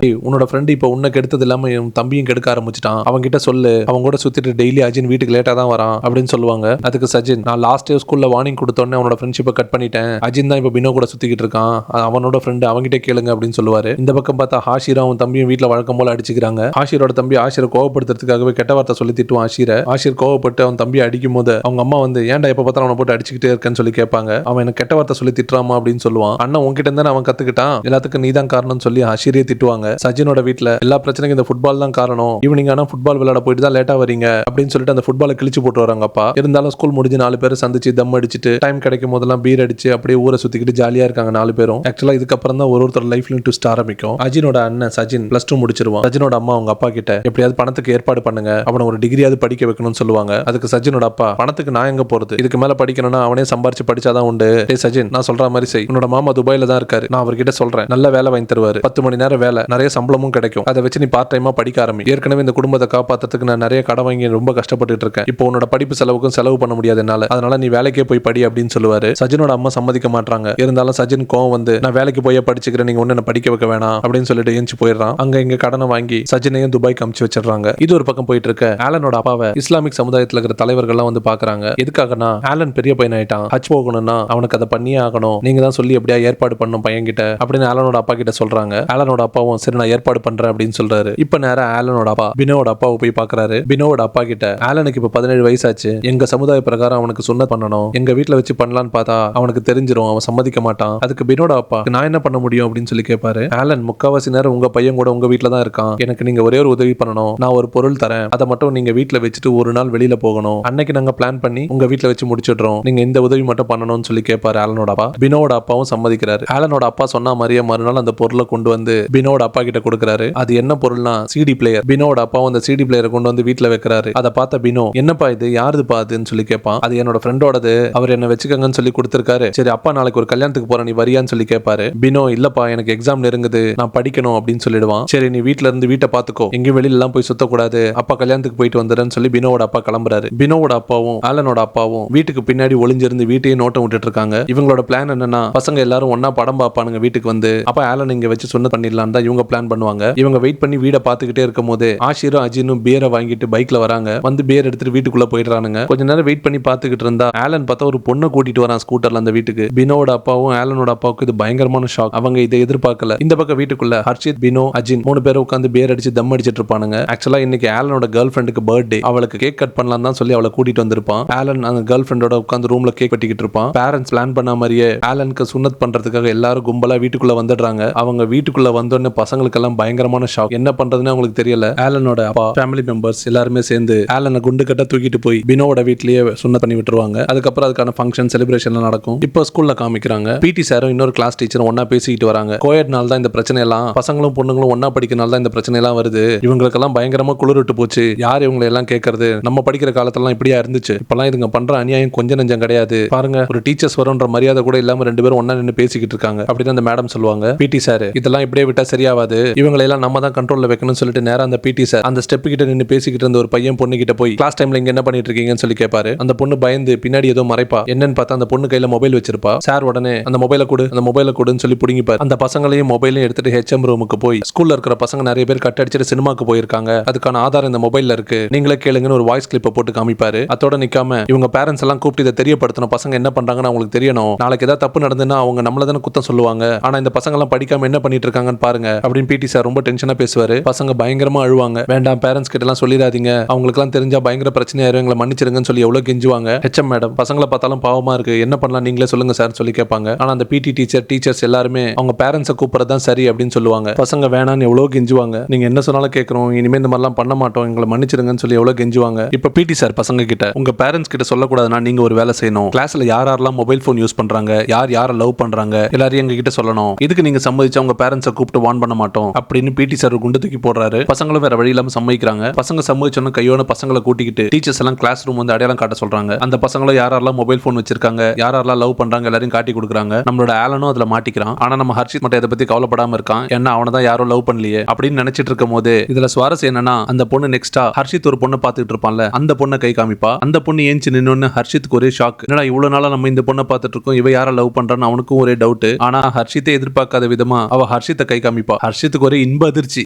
உன்னோட ஃப்ரெண்ட் இப்ப உன்னை கெடுத்தது இல்லாம என் தம்பியும் கெடுக்க ஆரம்பிச்சிட்டான், அவங்க கிட்ட சொல்லு, அவங்க கூட சுத்திட்டு டெய்லி அஜின் வீட்டுக்கு லேட்டா தான் வரான் அப்படின்னு சொல்லுவாங்க. அதுக்கு சஜின், நான் லாஸ்ட் இயர் ஸ்கூல்ல வார்னிங் கொடுத்தோன்னே அவனோட ஃப்ரெண்ட்ஷிப்பை கட் பண்ணிட்டேன், அஜின் தான் இப்ப பினோ கூட சுத்திக்கிட்டு இருக்கான், அவனோட ஃப்ரெண்டு, அவங்கிட்ட கேளுங்க அப்படின்னு சொல்லுவாரு. இந்த பக்கம் பார்த்தா ஹாஷிரா அவன் தம்பியும் வீட்டுல வழக்கம் போல அடிச்சுக்கிறாங்க. ஆஷிரோட தம்பி ஆஷிரை கோவப்படுத்துறதுக்காகவே கெட்ட வார்த்தை சொல்லி திட்டுவான் ஆஷிரை. ஆஷிர் கோவப்பட்டு அவன் தம்பி அடிக்கும் போது அவங்க அம்மா வந்து, ஏன்டா எப்ப பார்த்தாலும் அவனை போட்டு அடிச்சுக்கிட்டே இருக்கேன்னு சொல்லி கேட்பாங்க. அவன் எனக்கு கெட்ட வார்த்தை சொல்லி திட்டுறாமா அப்படின்னு சொல்லுவான். அண்ணன் உன்கிட்ட இருந்தா அவன் கத்துக்கிட்டான், எல்லாத்துக்கும் நீ தான் காரணம்னு சொல்லி ஆஷிரியை திட்டுவாங்க. சஜினோட வீட்டுல எல்லா பிரச்சனைக்கும் இந்த ஃபுட்பால் தான் காரணம், ஈவினிங் ஆனா ஃபுட்பால் விளையாட போயிட்டு தான் லேட்டா வரீங்க அப்படின்னு சொல்லிட்டு அந்த ஃபுட்பாலை கிழிச்சு போட்டு வராங்க அப்பா. இருந்தாலும் ஸ்கூல் முடிஞ்சு 4 பேர் சந்திச்சு தம் அடிச்சுட்டு டைம் கிடைக்கும் போதெல்லாம் பீர் அடிச்சு அப்படியே ஊரை சுத்திக்கிட்டு ஜாலியா இருக்காங்க 4 பேரும். ஆக்சுவலா இதுக்கப்புறம் தான் ஒருத்தர் லைஃப்லயும் ட்விஸ்ட் ஆரம்பிக்கும். அஜினோட அண்ணன் சஜின் +2 முடிச்சிருவான். சஜினோட அம்மா அவங்க அப்பா கிட்ட, எப்படியாவது பணத்துக்கு ஏற்பாடு பண்ணுங்க, அவனை ஒரு டிகிரியாவது படிக்க வைக்கணும்னு சொல்லுவாங்க. அதுக்கு சஜினோட அப்பா, பணத்துக்கு நான் எங்க போறது, இதுக்கு மேல படிக்கணும்னா அவனே சம்பாரிச்சு படிச்சாதான் உண்டு. சஜின், நான் சொல்ற மாதிரி செய், உன்னோட மாமா துபாயில தான் இருக்காரு, நான் அவர்கிட்ட சொல்றேன், நல்ல வேலை வாங்கி தருவாரு, 10 மணி நேரம் வேலை, நிறைய சம்பளமும் கிடைக்கும், அதை வச்சு நீ பார்ட் டைமா படிக்க ஆரம்பி. ஏற்கனவே இந்த குடும்பத்தை காப்பாத்துறதுக்கு நான் நிறைய கடன் வாங்கி ரொம்ப கஷ்டப்பட்டு இருக்கேன், இப்போ உன்னோட படிப்பு செலவுக்கும் செலவு பண்ண முடியாது என்னால, அதனால நீ வேலைக்கே போய் படி அப்படின்னு சொல்லுவாரு. சஜினோட அம்மா சம்மதிக்க மாட்டாங்க. இருந்தாலும் சஜின் கோவம் வந்து, நான் வேலைக்கு போய் படிச்சுக்கிறேன், நீங்க ஒன்னு படிக்க வைக்க வேணாம் அப்படின்னு சொல்லிட்டு ஏஞ்சி போயிடுறான். அங்க இங்க கடனை வாங்கி சஜினையும் துபாய்க்கு அமுச்சு வச்சிடறாங்க. இது ஒரு பக்கம் போயிட்டு இருக்க, ஆலனோட அப்பாவை இஸ்லாமிக் சமுதாயத்துல இருக்கிற தலைவர்கள்லாம் வந்து பாக்குறாங்க. எதுக்காகனா, ஆலன் பெரிய பையன் ஆயிட்டான், ஹஜ் போகணும்னா அவனுக்கு அதை பண்ணியே ஆகணும், நீங்க தான் சொல்லி எப்படியா ஏற்பாடு பண்ணும் பையன் கிட்ட அப்படின்னு ஆலனோட அப்பா கிட்ட சொல்றாங்க. ஆலனோட அப்பாவும் சரி நான் ஏற்பாடு பண்றேன் அப்படின்னு சொல்றாரு. இப்ப நேரம் ஆலனோட அப்பா பினோட அப்பாவை போய் பாக்குறாரு. பினோட அப்பா கிட்ட, ஆலனுக்கு இப்ப 17 வயசாச்சு, எங்க சமுதாய பிரகாரம் அவனுக்கு சுன்னத் பண்ணணும், எங்க வீட்டுல வச்சு பண்ணலான்னு பார்த்தா அவனுக்கு தெரிஞ்சிரும், அவன் சம்மதிக்க மாட்டான். அதுக்கு பினோட அப்பா, நான் என்ன பண்ண முடியும் அப்படின்னு சொல்லி கேட்பாரு. ஆலன், முக்காவாசி நேரம் உங்க பையன் கூட உங்க வீட்டுல தான் இருக்கான், எனக்கு நீங்க ஒரே ஒரு உதவி பண்ணணும், நான் ஒரு பொருள் தரேன், அதை மட்டும் நீங்க வீட்டுல வச்சுட்டு ஒரு நாள் வெளியில போகணும், அன்னைக்கு நாங்க பிளான் பண்ணி உங்க வீட்டுல வச்சு முடிச்சிடுறோம், நீங்க இந்த உதவி மட்டும் பண்ணணும்னு சொல்லி கேட்பாரு ஆலனோட அப்பா. பினோட அப்பாவும் சம்மதிக்கிறாரு. ஆலனோட அப்பா சொன்ன மாதிரியே மறுநாள் அந்த பொருளை கொண்டு வந்து பினோட அப்பா கிட்ட கொடுக்குறாரு. அது என்ன பொருள்னா சிடி பிளேயர். பினோட அப்பாவும் அந்த சிடி பிளேயரை கொண்டு வந்து வீட்டுல வைக்கிறாரு. அதை பார்த்த பினோ, என்னப்பா இது, யாருது பாதுன்னு சொல்லி கேட்பான். அது என்னோட ஃப்ரெண்டோடது, அவர் என்ன வச்சுக்கங்கன்னு சொல்லி கொடுத்திருக்காரு, சரி அப்பா நாளைக்கு ஒரு கல்யாணத்துக்கு போற, நீ வரியான்னு சொல்லி கேட்பாரு. பினோ, இல்லப்பா எனக்கு எக்ஸாம் நெருங்குது, நான் படிக்கணும் அப்படின்னு சொல்லிடுவான். சரி நீ வீட்டுல இருந்து வீட்டை பாத்துக்கோ, எங்கேயும் வெளியில எல்லாம் போய் சுத்தக்கூடாது, அப்பா கல்யாணத்துக்கு போயிட்டு வந்துடுறேன்னு சொல்லி பினோட அப்பா கிளம்புறாரு. பினோட அப்பாவும் ஆலனோட அப்பாவும் வீட்டுக்கு பின்னாடி ஒளிஞ்சிருந்து வீட்டையே நோட்டம் விட்டுட்டு இருக்காங்க. இவங்களோட பிளான் என்னன்னா, பசங்க எல்லாரும் ஒன்னா படம் பாப்பானுங்க வீட்டுக்கு வந்து, அப்ப ஆலன் இங்க வச்சு சொன்ன பண்ணிடலாம் தான் இவங்க பிளான் பண்ணுவாங்க. இவங்க வெயிட் பண்ணி வீட பாத்துக்கிட்டே இருக்கும் போது ஆஷிரும் அஜினும் பியரை வாங்கிட்டு பைக்ல வராங்க. வந்து பியர் எடுத்துட்டு வீட்டுக்குள்ள போயிடுறானுங்க. கொஞ்ச நேரம் வெயிட் பண்ணி பாத்துக்கிட்டு இருந்தா ஆலன் பார்த்தா ஒரு பொண்ணை கூட்டிட்டு வரான் ஸ்கூட்டர்ல அந்த வீட்டுக்கு. பினோட அப்பாவும் ஆலனோட அப்பாவுக்கு இது பயங்கரமான ஷாக். அவங்க இதை எதிர்பார்க்கல. இந்த பக்கம் வீட்டுக்குள்ள ஹர்ஷித், பினோ, அஜின் 3 பேரும் உட்காந்து பியர் அடிச்சு தம் அடிச்சிட்டு இருப்பானுங்க. ஆக்சுவலா இன்னைக்கு ஆலனோட கேர்ள் ஃப்ரெண்டுக்கு பர்த்டே, அவளுக்கு கேக் கட் பண்ணலாம் தான் சொல்லி அவளை கூட்டிட்டு வந்திருப்பான். ஆலன் அந்த கேர்ள் ஃப்ரெண்டோட உட்காந்து ரூம்ல கேக் வெட்டிக்கிட்டு இருப்பான். பேரண்ட்ஸ் பிளான் பண்ண மாதிரியே ஆலனுக்கு சுன்னத் பண்றதுக்காக எல்லாரும் கும்பலா வீட்டுக்குள்ள வந்துடுறாங்க. அவங்க வீட்டுக்குள்ள வந்தோடனே பசங்களுக்கு எல்லாம் பயங்கரமான ஷாக். என்ன பண்றதுன்னு அவங்களுக்கு தெரியல. ஆலனோட அப்பா, ஃபேமிலி மெம்பர்ஸ் எல்லாருமே சேர்ந்து ஆலனை குண்டு கட்ட தூக்கிட்டு போய் பினோட வீட்லயே சுன்னத் பண்ணி விட்டுருவாங்க. அதுக்கப்புறம் அதுக்கான ஃபங்க்ஷன் செலிப்ரேஷன் நடக்கும். இப்போ ஸ்கூல்ல காமிக்கிறாங்க, பிடி சாரும் இன்னொரு கிளாஸ் டீச்சரும் ஒன்னா பேசிக்கிட்டு வராங்க. கோயட்னால தான் இந்த பிரச்சனை எல்லாம், பசங்களும் பொண்ணுங்களும் ஒன்னா படிக்கிறனால தான் இந்த பிரச்சனை எல்லாம் வருது, இவங்களுக்கெல்லாம் பயங்கரமா குளிர் விட்டு போச்சு, யார் இவங்களை எல்லாம் கேட்கறது, நம்ம படிக்கிற காலத்துல இப்படியா இருந்துச்சு, இப்பெல்லாம் இதுங்க பண்ற அநியாயம் கொஞ்சம் நெஞ்சம் கிடையாது, பாருங்க ஒரு டீச்சர்ஸ் வரும்ன்ற மரியாதை கூட இல்லாம 2 பேரும் ஒன்னா நின்று பேசிக்கிட்டு இருக்காங்க அப்படின்னு அந்த மேடம் சொல்லுவாங்க. பிடி சார், இதெல்லாம் இப்படியே விட்டா சரியாவாது, இவங்களை எல்லாம் நம்ம தான் கண்ட்ரோல்ல வைக்கணும்னு சொல்லிட்டு நேரா அந்த பிடி சார் அந்த ஸ்டெப் கிட்ட நின்று பேசிக்கிட்டு இருந்த ஒரு பையன் பொண்ணு கிட்ட போய், கிளாஸ் டைம்ல இங்க என்ன பண்ணிட்டு இருக்கீங்கன்னு சொல்லி கேட்பாரு. அந்த பொண்ணு பயந்து பின்னாடி ஏதோ மறைப்பா. என்னன்னு பார்த்தா அந்த பொண்ணு கையில மொபைல் வச்சிருப்பா. சார் உடனே அந்த மொபைலை கொடு, அந்த மொபைலை கொடுன்னு சொல்லி புடுங்கிப்பாரு. அந்த பசங்களையும் மொபைலையும் எடுத்துட்டு ஹெச்எம் ரூமுக்கு போய், ஸ்கூல்ல இருக்கிற பசங்க நிறைய பேர் கட் அடிச்சுட்டு சினிமாக்கு போயிருக்காங்க, அதுக்கான ஆதாரம் இந்த மொபைல்ல இருக்கு, நீங்களே கேளுங்கன்னு ஒரு வாய்ஸ் கிளிப்பை போட்டு காமிப்பாரு. அதோட நிக்காம இவங்க பேரண்ட்ஸ் எல்லாம் கூப்பிட்டு இதை தெரியப்படுத்தணும், பசங்க என்ன பண்றாங்கன்னு அவங்களுக்கு தெரியணும், நாளைக்கு ஏதாவது தப்பு நடந்துன்னா அவங்க நம்மள தானே குத்தம் சொல்லுவாங்க, ஆனா இந்த பசங்க எல்லாம் படிக்காம என்ன பண்ணிட்டு இருக்காங்கன்னு பாருங்க அப்படின்னு பிடி சார் ரொம்ப டென்ஷனா பேசுவாரு. பசங்க பயங்கரமா அழுவாங்க. வேண்டாம் பேரண்ட்ஸ் கிட்ட எல்லாம் சொல்லிடாதீங்க, அவங்களுக்கு எல்லாம் தெரிஞ்சா பயங்கர பிரச்சனையாயிரும், எங்களை மன்னிச்சிருங்கன்னு சொல்லி எவ்வளவு கெஞ்சுவாங்க. ஹெச்எம் மேடம், பசங்களை பார்த்தாலும் பாவமா இருக்கு, என்ன பண்ணலாம் நீங்களே சொல்லுங்க சார் சொல்லி கேட்பாங்க. ஆனா அந்த பிடி டீச்சர்ஸ் எல்லாருமே அவங்க பேரண்ட்ஸை கூப்பிடுறது தான் சரி அப்படின்னு சொல்லுவாங்க. பசங்க வேணான்னு எவ்வளவு கெஞ்சுவாங்க, நீங்க என்ன சொன்னாலும் கேட்கறோம், இனிமே இந்த மாதிரிலாம் பண்ண மாட்டோம், எங்களை மன்னிச்சிருங்கன்னு சொல்லி எவ்வளவு கெஞ்சுவாங்க. இப்ப பிடி சார் பசங்க கிட்ட, உங்க பேரண்ட்ஸ் கிட்ட சொல்லக்கூடாதுன்னா நீங்க ஒரு வேலை செய்யணும், கிளாஸ்ல யாரெல்லாம் மொபைல் போன் யூஸ் பண்றாங்க, யார லவ் பண்றாங்க எல்லாரையும் எங்க கிட்ட சொல்லணும், இதுக்கு நீங்க சம்மதிச்சா உங்க பேரண்ட்ஸை கூப்பிட்டு வார்ன் பண்ண மாட்டோம் அப்படின்னு பிடி சார் குண்டு தூக்கி போடுறாரு. பசங்களும் வேற வழி இல்லாம சம்மதிக்கிறாங்க. பசங்க சம்மதிச்சோன்னு கையோட பசங்களை கூட்டிக்கிட்டு டீச்சர்ஸ் எல்லாம் கிளாஸ் ரூம் வந்து அடையாளம் காட்ட சொல்றாங்க. அந்த பசங்களும் யாரெல்லாம் மொபைல் போன் வச்சிருக்காங்க, யாரெல்லாம் லவ் பண்றாங்க எல்லாரையும் காட்டி கொடுக்குறாங்க. நம்மளோட ஆலனும் அதுல மாட்டிக்கிறான். ஆனா நம்ம ஹர்ஷித் மட்டும் இதை பத்தி கவலைப்படாம இருக்கான், ஏன்னா அவனை தான் யாரும் லவ் பண்ணலையே அப்படின்னு நினைச்சிட்டு இருக்கும் போது இதுல சுவாரஸ்யம் என்னன்னா, அந்த பொண்ணு நெக்ஸ்டா ஹர்ஷித் ஒரு பொண்ணை பார்த்துட்டு இருப்பான்ல, அந்த பொண்ணை கை காமிப்பா. அந்த பொண்ணு ஏஞ்சி நின்னு ஹர்ஷித்துக்கு ஒரே ஷாக், என்னடா இவ்வளவு நாளா நம்ம இந்த பொண்ணை பார்த்துட்டு இருக்கோம், இவ யாரை லவ் பண்றான்னு அவனுக்கும் ஒரே டவுட். ஆனா ஹர்ஷித்தை எதிர்பார்த்து எதிர்பார்க்காத விதமா அவ ஹர்ஷித்தை கை காமிப்பா. ஹர்ஷித்துக்கு ஒரே இன்ப அதிர்ச்சி.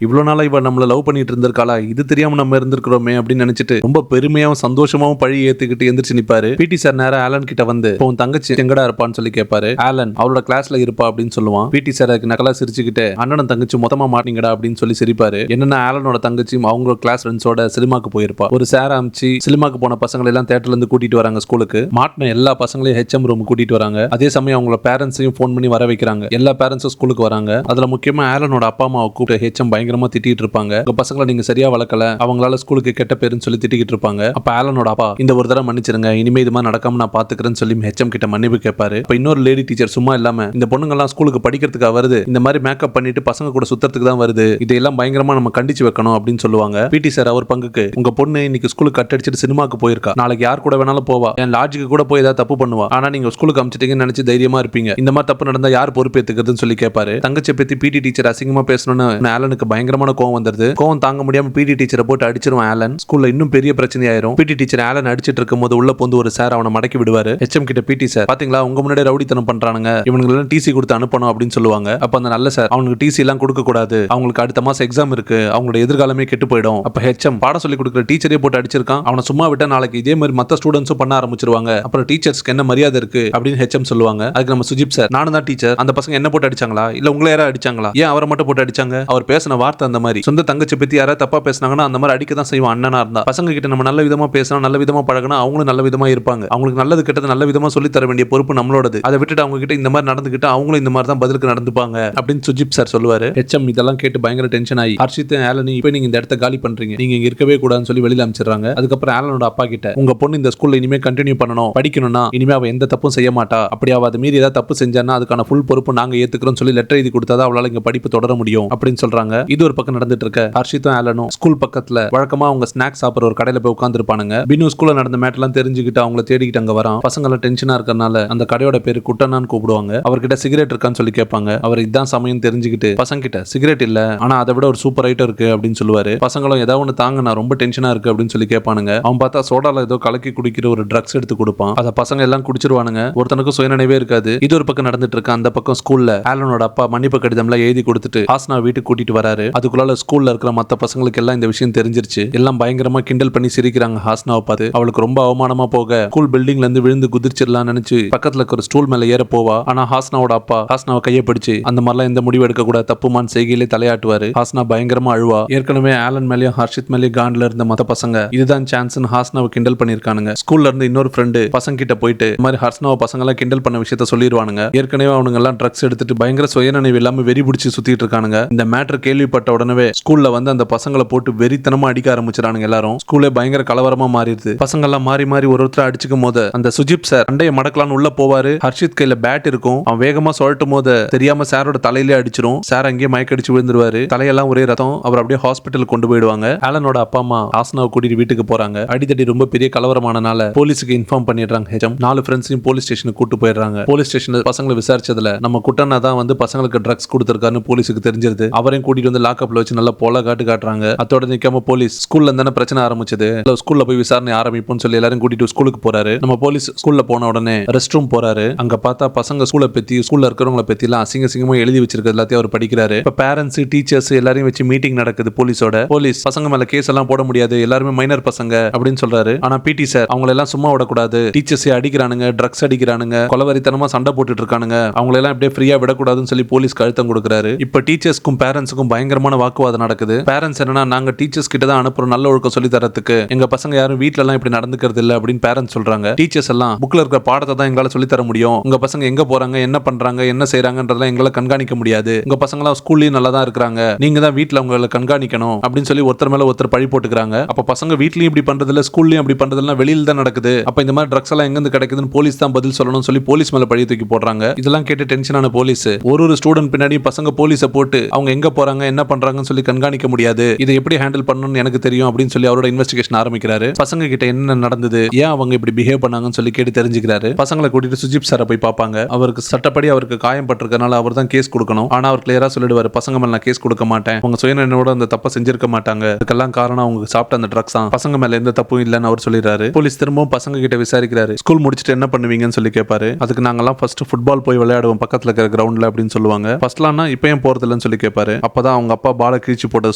இவ்வளவு நாளா இவ நம்மள லவ் பண்ணிட்டு இருந்திருக்காளா, இது தெரியாம நம்ம இருந்திருக்கிறோமே அப்படின்னு நினைச்சிட்டு ரொம்ப பெருமையாவும் சந்தோஷமாவும் பழி ஏத்துக்கிட்டு எந்திரிச்சு நிப்பாரு. பிடி சார் நேரா ஆலன் கிட்ட வந்து உன் தங்கச்சி எங்கடா இருப்பான்னு சொல்லி கேட்பாரு. ஆலன் அவளோட கிளாஸ்ல இருப்பா அப்படின்னு சொல்லுவான். பிடி சார் அதுக்கு நக்கலா சிரிச்சுக்கிட்டு அண்ணனும் தங்கச்சி மொத்தமா மாட்டீங்கடா அப்படின்னு சொல்லி சிரிப்பாரு. என்னன்னா ஆலனோட தங்கச்சியும் அவங்க கிளாஸ் ஃப்ரெண்ட்ஸோட சினிமாக்கு போயிருப்பா. ஒரு சார் அமிச்சு சினிமாக்கு போன பசங்களை எல்லாம் தியேட்டர்ல இருந்து கூட்டிட்டு வராங்க ஸ்கூலுக்கு. மாட்டின எல்லா பசங்களையும் ஹெச்எம் ரூம் கூட்டிட்டு வராங்க. அதே சமயம் அவங்களோட பேரண்ட்ஸையும் போன் பண்ணி வர வைக்கிறாங்க. எல்லா பேரண்ட்ஸும் ஸ்கூலுக்கு வராங்க. அதுல முக்கியமா ஆலனோட அப்பா அம்மாவை கூப்பிட்டு ஹெச்எம் பயங்கரமா திட்டிட்டு இருப்பாங்க. உங்க பசங்களை நீங்க சரியா வளர்க்கல, அவங்களால ஸ்கூலுக்கு கெட்ட பேருன்னு சொல்லி திட்டிக்கிட்டு இருப்பாங்க. அப்ப ஆலனோட அப்பா இந்த ஒரு தடவை மன்னிச்சிருங்க, இனிமே இது மாதிரி நடக்காம நான் பாத்துக்கிறேன்னு சொல்லி ஹெச்எம் கிட்ட மன்னிப்பு கேட்பாரு. இப்ப இன்னொரு லேடி டீச்சர் சும்மா இல்லாம இந்த பொண்ணுங்க எல்லாம் ஸ்கூலுக்கு படிக்கிறதுக்காக வருது, இந்த மாதிரி மேக்கப் பண்ணிட்டு பசங்க கூட சுத்தறதுக்கு தான் வருது, இதையெல்லாம் பயங்கரமா நம்ம கண்டிச்சு வைக்கணும் அப்படின்னு சொல்லுவாங்க. பிடி சார் அவர் பங்குக்கு உங்க பொண்ணு இன்னைக்கு ஸ்கூலுக்கு கட் அடிச்சிட்டு சினிமாக்கு போயிருக்கா, நாளைக்கு யார் கூட வேணாலும் போவா, என் லாட்ஜுக்கு கூட போய் ஏதாவது தப்பு பண்ணுவா, ஆனா நீங்க ஸ்கூலுக்கு அமிச்சிட்டீங்கன்னு நினைச்சு தைரியமா இருப்பீங்க, இந்த மாதிரி தப்பு நடந்தா யார் பொறுப்பேத்துக்கிறதுன்னு சொல்லி கேட்பாரு. தங்கச்சியை பத்தி பிடி டீச்சர் அசிங்கமா பேசணும்னு ஆலனுக்கு பயங்கரமான கோவம் வந்துருது. கோவம் தாங்க முடியாம பிடி டீச்சரை போட்டு அடிச்சிருவான் ஆலன். ஸ்கூல்ல இன்னும் பெரிய பிரச்சனை ஆயிரும். பிடி டீச்சர் ஆலன் அடிச்சிட்டு இருக்கும் போது உள்ள போந்து ஒரு சார் அவனை மடக்கி விடுவாரு. ஹெச்எம் கிட்ட பிடி சார் பாத்தீங்களா உங்க முன்னாடி ரவுடித்தனம் பண்றானுங்க, இவனுக்கு எல்லாம் டிசி கொடுத்து அனுப்பணும் அப்படின்னு சொல்லுவாங்க. அப்ப அந்த நல்ல சார் அவனுக்கு டிசி எல்லாம் கொடுக்க கூடாது, அவங்களுக்கு அடுத்த மாசம் எக்ஸாம் இருக்கு, அவங்களோட எதிர்காலமே கெட்டு போயிடும். அப்ப ஹெச்எம் பாடம் சொல்லி கொடுக்குற டீச்சரே போட்டு அடிச்சிருக்கான், அவனை சும்மா விட்டா நாளைக்கு இதே மாதிரி மத்த ஸ்டூடெண்ட்ஸும் பண்ண ஆரம்பிச்சிருவாங்க, அப்புறம் டீச்சர்ஸ்க்கு என்ன மரியாதை இருக்கு அப்படின்னு ஹெச்எம் சொல்லுவாங்க. அதுக்கு நம்ம சுஜிப் சார் நானும் தான் டீச்சர், அந்த பசங்க என்ன போட்டு அடிச்சாங்களா இல்ல உங்களை யாரா அடிச்சாங்களா, ஏன் அவரை மட்டும் போட்டு அடிச்சாங்க, அவர் பேசின வார்த்தை அந்த மாதிரி, சொந்த தங்கச்சி பத்தி யாராவது தப்பா பேசினாங்கன்னா அந்த மாதிரி அடிக்க தான் செய்வான் அண்ணனா இருந்தா. பசங்க கிட்ட நம்ம நல்ல விதமா பேசினா நல்ல விதமா பழகினா அவங்களும் நல்ல விதமா இருப்பாங்க, அவங்களுக்கு நல்லது கெட்டது நல்ல விதமா சொல்லி தர வேண்டிய பொறுப்பு நம்மளோடது, அதை விட்டுட்டு அவங்க கிட்ட இந்த மாதிரி நடந்துக்கிட்டு அவங்களும் இந்த மாதிரி தான் பதிலுக்கு நடந்துப்பாங்க அப்படின்னு சுஜிப் சார் சொல்லுவாரு. ஹெச்எம் இதெல்லாம் கேட்டு பயங்கர டென்ஷன் ஆகி ஹர்ஷித் ஆலனி இப்போ நீங்க இந்த இடத்த காலி பண்றீங்க, நீங்க இங்க இருக்கவே கூடாதுன்னு சொல்லி வெளியில அனுப்பிச்சிடுறாங்க. அதுக்கப்புறம் ஆலனோட அப்பா கிட்ட உங்க பொண்ணு இந்த ஸ்கூல்ல இனிமே கண்டினியூ பண்ணணும், படிக்கணும்னா இனிமே அவ எந்த தப்பும் செய்ய மாட்டா, அப்படி அவ அது மீறி ஏதாவது தப்பு செஞ்சானா அதுக்கான ஃபுல் பொறுப்பு நாங்க ஏத்துக்கிறோம் சொல்லி லெட்டர் எழுதி கொடுத்தாதான் அவளால இங்க படிப்பு தொடர முடியும் அப்படின்னு சொல்றாங்க. இது ஒரு பக்கம் நடந்துட்டு இருக்க ஹர்ஷித்தும் ஆலனும் ஸ்கூல் பக்கத்துல வழக்கமா அவங்க ஸ்நாக்ஸ் சாப்பிடுற ஒரு கடையில போய் உட்கார்ந்துருப்பானுங்க. பினு ஸ்கூல்ல நடந்த மேட்டர்லாம் தெரிஞ்சுக்கிட்டு அவங்கள தேடிக்கிட்டு அங்க வரான். பசங்க எல்லாம் டென்ஷனா இருக்கறனால அந்த கடையோட பேரு குட்டனான்னு கூப்பிடுவாங்க. அவர்கிட்ட சிகரெட் இருக்கான்னு சொல்லி கேட்பாங்க. அவர் இதான் சமயம் தெரிஞ்சுக்கிட்டு பசங்க கிட்ட சிகரெட் இல்ல ஆனா அதை விட ஒரு சூப்பர் ஐட்டம் இருக்கு அப்படின்னு சொல்லுவாரு. பசங்களும் ஏதாவது ஒன்று தாங்க நான் ரொம்ப டென்ஷனா இருக்கு அப்படின்னு சொல்லி கேட்பானுங்க. அவன் பார்த்தா சோடால ஏதோ கலக்கி குடிக்கிற ஒரு ட்ரக்ஸ் எடுத்து கொடுப்பான். அதை பசங்க எல்லாம் குடிச்சிருவானுங்க. ஒருத்தனுக்கும் சுயநினைவே இருக்காது. இது ஒரு பக்கம் நடந்துட்டு இருக்கு. அந்த பக்கம் ஸ்கூல்ல ஆலனோட அப்பா மன்னிப்பு கடிதம்லாம் எழுதி கொடுத்துட்டு ஹாஸ்னா வீட்டுக்கு கூட்டிட்டு வராரு. அதுக்குள்ள ஸ்கூல்ல இருக்கிற மத்த பசங்களுக்கு எல்லாம் இந்த விஷயம் தெரிஞ்சிருச்சு. எல்லாம் பயங்கரமா கிண்டல் பண்ணி சிரிக்கிறாங்க ஹாஸ்னாவை பார்த்து. அவளுக்கு ரொம்ப அவமானமா போக ஸ்கூல் பில்டிங்ல இருந்து விழுந்து குதிச்சிடலாம் நினைச்சு பக்கத்துல இருக்கிற ஒரு ஸ்டூல் மேல ஏற போவா. ஆனா ஹாஸ்னாவோட அப்பா ஹாஸ்னாவை கையை பிடிச்சு அந்த மாதிரிலாம் எந்த முடிவு எடுக்க கூட தப்புமான் செய்கையிலே தலையாட்டுவாரு. ஹாஸ்னா பயங்கரமா அழுவா. ஏற்கனவே ஆலன் மேலேயும் ஹர்ஷித் மேலேயும் காண்ட்ல இருந்த மத்த பசங்க இதுதான் சான்ஸ்னு ஹாஸ்னாவை கிண்டல் பண்ணிருக்கானுங்க. ஸ்கூல்ல இருந்து இன்னொரு ஃப்ரெண்டு பசங்க கிட்ட போயிட்டு இந்த மாதிரி ஹாஸ்னாவை பசங்க எல்லாம் கிண்டல் பண்ண விஷயத்த சொல்லிடுவானுங்க. ஏற்கனவே அவனுங்க எல்லாம் ட்ரக்ஸ் எடுத்துட்டு பயங்கர சுயநினைவு இல்லாம வெறி பிடிச்சு சுத்திட்டு இருக்கானுங்க. இந்த மேட்டர் கேள்விப்பட்ட உடனே ஸ்கூல்ல வந்து அந்த பசங்களை போட்டு வெறித்தனமா அடிக்க ஆரம்பிச்சிடானுங்க. எல்லாரும் ஸ்கூல்ல பயங்கர கலவரமா மாறிடுது. பசங்க எல்லாம் மாறி மாறி ஒருத்தர் அடிச்சுக்கும் போது அந்த சுஜிப் சார் அண்டைய மடக்கலான்னு உள்ள போவாரு. ஹர்ஷித் கையில பேட் இருக்கும். அவன் வேகமா சொல்லிட்டும் போது தெரியாம சாரோட தலையிலே அடிச்சிரும். சார் அங்கேயே மயக்கடிச்சு விழுந்துருவாரு. தலையெல்லாம் ஒரே ரத்தம். அவர் அப்படியே ஹாஸ்பிட்டல் கொண்டு போயிடுவாங்க. ஆலனோட அப்பா அம்மா ஹாஸ்னாவை கூட்டிட்டு வீட்டுக்கு போறாங்க. அடித்தடி ரொம்ப பெரிய கலவரமானனால போலீஸுக்கு இன்ஃபார்ம் பண்ணிடுறாங்க. ஹெச்எம் 4 ஃப்ரெண்ட்ஸையும் போலீஸ் ஸ்டேஷனுக்கு கூட்டு போயிடுறாங்க. போலீஸ் ஸ்டேஷன்ல பசங்களை விசாரிச்சதுல நம்ம குட்டனா தான் வந்து பசங்களுக்கு ட்ரக்ஸ் கொடுத்திருக்காருன்னு போலீஸுக்கு தெரிஞ்சிருது. அவரையும் கூட்டிட்டு வந்து லாக்அப்ல வச்சு நல்லா போல காட்டுறாங்க. அதோட நிக்காம போலீஸ் ஸ்கூல்ல இருந்தானே பிரச்சனை ஆரம்பிச்சது, ஸ்கூல்ல போய் விசாரணை ஆரம்பிப்போம்னு சொல்லி எல்லாரும் கூட்டிட்டு ஸ்கூலுக்கு போறாரு. நம்ம போலீஸ் ஸ்கூல்ல போன உடனே ரெஸ்ட் ரூம் போறாரு. அங்க பார்த்தா பசங்க ஸ்கூலை பத்தி ஸ்கூல்ல இருக்கிறவங்களை பத்தி எல்லாம் அசிங்கமா எழுதி வச்சிருக்கிறது எல்லாத்தையும் அவர் படிக்கிறாரு. இப்ப பேரண்ட்ஸ் டீச்சர்ஸ் எல்லாரையும் வச்சு மீட்டிங் நடக்குது போலீஸோட. போலீஸ் பசங்க மேல கேஸ் எல்லாம் போட முடியாது, எல்லாருமே மைனர் பசங்க அப்படின்னு சொல்றாரு. ஆனா பிடி சார் அவங்களை எல்லாம் சும்மா விடக்கூடாது, டீச்சர்ஸ் அடிக்கிறானுங்க, ட்ரக்ஸ் அடிக்கிறானுங்க, கொலவரித்தனமா சண்டை போட்டுட்டு இருக்கானுங்க, அவங்களை எல்லாம் இப்படியே ஃப்ரீயா விடக்கூடாதுன்னு சொல்லி போலீஸ் கழுத்தம் கொடுக்குறாரு. இப்ப டீச்சர்ஸ்க்கும் பேரண்ட்ஸுக்கும் பயங்கரமான வாக்குவாதம் நடக்குது. பேரண்ட்ஸ் என்னன்னா நாங்க டீச்சர்ஸ் கிட்ட தான் அனுப்புறோம் நல்ல ஒழுக்கம் சொல்லி தரத்துக்கு, எங்க பசங்க யாரும் வீட்ல எல்லாம் இப்படி நடந்துக்கிறது இல்ல அப்படின்னு பேரண்ட்ஸ் சொல்றாங்க. டீச்சர்ஸ் எல்லாம் புக்ல இருக்கிற பாடத்தை தான் எங்களால சொல்லி தர முடியும், உங்க பசங்க எங்க போறாங்க என்ன பண்றாங்க என்ன செய்யறாங்கன்றதெல்லாம் எங்களால கண்காணிக்க முடியாது, உங்க பசங்க எல்லாம் ஸ்கூல்லயும் நல்லா தான் இருக்காங்க, நீங்க தான் வீட்ல அவங்களை கண்காணிக்கணும் அப்படின்னு சொல்லி ஒருத்தர் மேல ஒருத்தர் பழி போட்டுக்கிறாங்க. அப்ப பசங்க வீட்லயும் இப்படி பண்றது இல்ல ஸ்கூல்லயும் அப்படி பண்றதுலாம் வெளியில தான் நடக்குது, அப்ப இந்த மாதிரி ட்ரக்ஸ் எல்லாம் எங்க இருந்து கிடைக்குதுன்னு போலீஸ் தான் பதில் சொல்லணும்னு சொல்லி போலீஸ் மேல பழி தூக்கி போடுறாங்க. இதெல்லாம் கேட்டு டென்ஷனான போலீஸ் ஒரு ஸ்டூடெண்ட் பின்னாடி பசங்க போலீஸை போட்டு அவங்க எங்க போறாங்க என்ன பண்றாங்கன்னு சொல்லி கண்காணிக்க முடியாது, இதை எப்படி ஹேண்டில் பண்ணணும்னு எனக்கு தெரியும் அப்படின்னு சொல்லி அவரோட இன்வெஸ்டிகேஷன் ஆரம்பிக்கிறாரு. பசங்க கிட்ட என்ன நடந்தது, ஏன் அவங்க இப்படி பிஹேவ் பண்ணாங்கன்னு சொல்லி கேட்டு தெரிஞ்சுக்கிறாரு. பசங்களை கூட்டிட்டு சுஜிப் சாரை போய் பார்ப்பாங்க. அவருக்கு சட்டப்படி அவருக்கு காயம் பட்டிருக்கனால அவர் தான் கேஸ் கொடுக்கணும். ஆனா அவர் கிளியரா சொல்லிடுவாரு பசங்க மேல நான் கேஸ் கொடுக்க மாட்டேன், அவங்க சுயநினைவோட அந்த தப்பை செஞ்சிருக்க மாட்டாங்க, இதுக்கெல்லாம் காரணம் அவங்க சாப்பிட்ட அந்த ட்ரக்ஸ் தான், பசங்க மேல எந்த தப்பும் இல்லைன்னு அவர் சொல்லிடுறாரு. போலீஸ் திரும்பவும் பசங்க கிட்ட விசாரிக்கிறாரு. ஸ்கூல் முடிச்சுட்டு என்ன பண்ணுவீங்கன்னு சொல்லி கேட்பாரு. அதுக்கு நாங்கெல்லாம் ஃபர்ஸ்ட் ஃபுட்பால் போய் விளையாடுவோம் பக்கத்துல இருக்கிற கிரவுண்ட்ல கிரவுண்ட்ல அப்படின்னு சொல்லுவாங்க. ஃபர்ஸ்ட்லாம்னா இப்போ ஏன் போறது இல்லைன்னு சொல்லி கேட்பாரு. அப்பதான் அவங்க அப்பா பாலை கிழிச்சு போட்டதை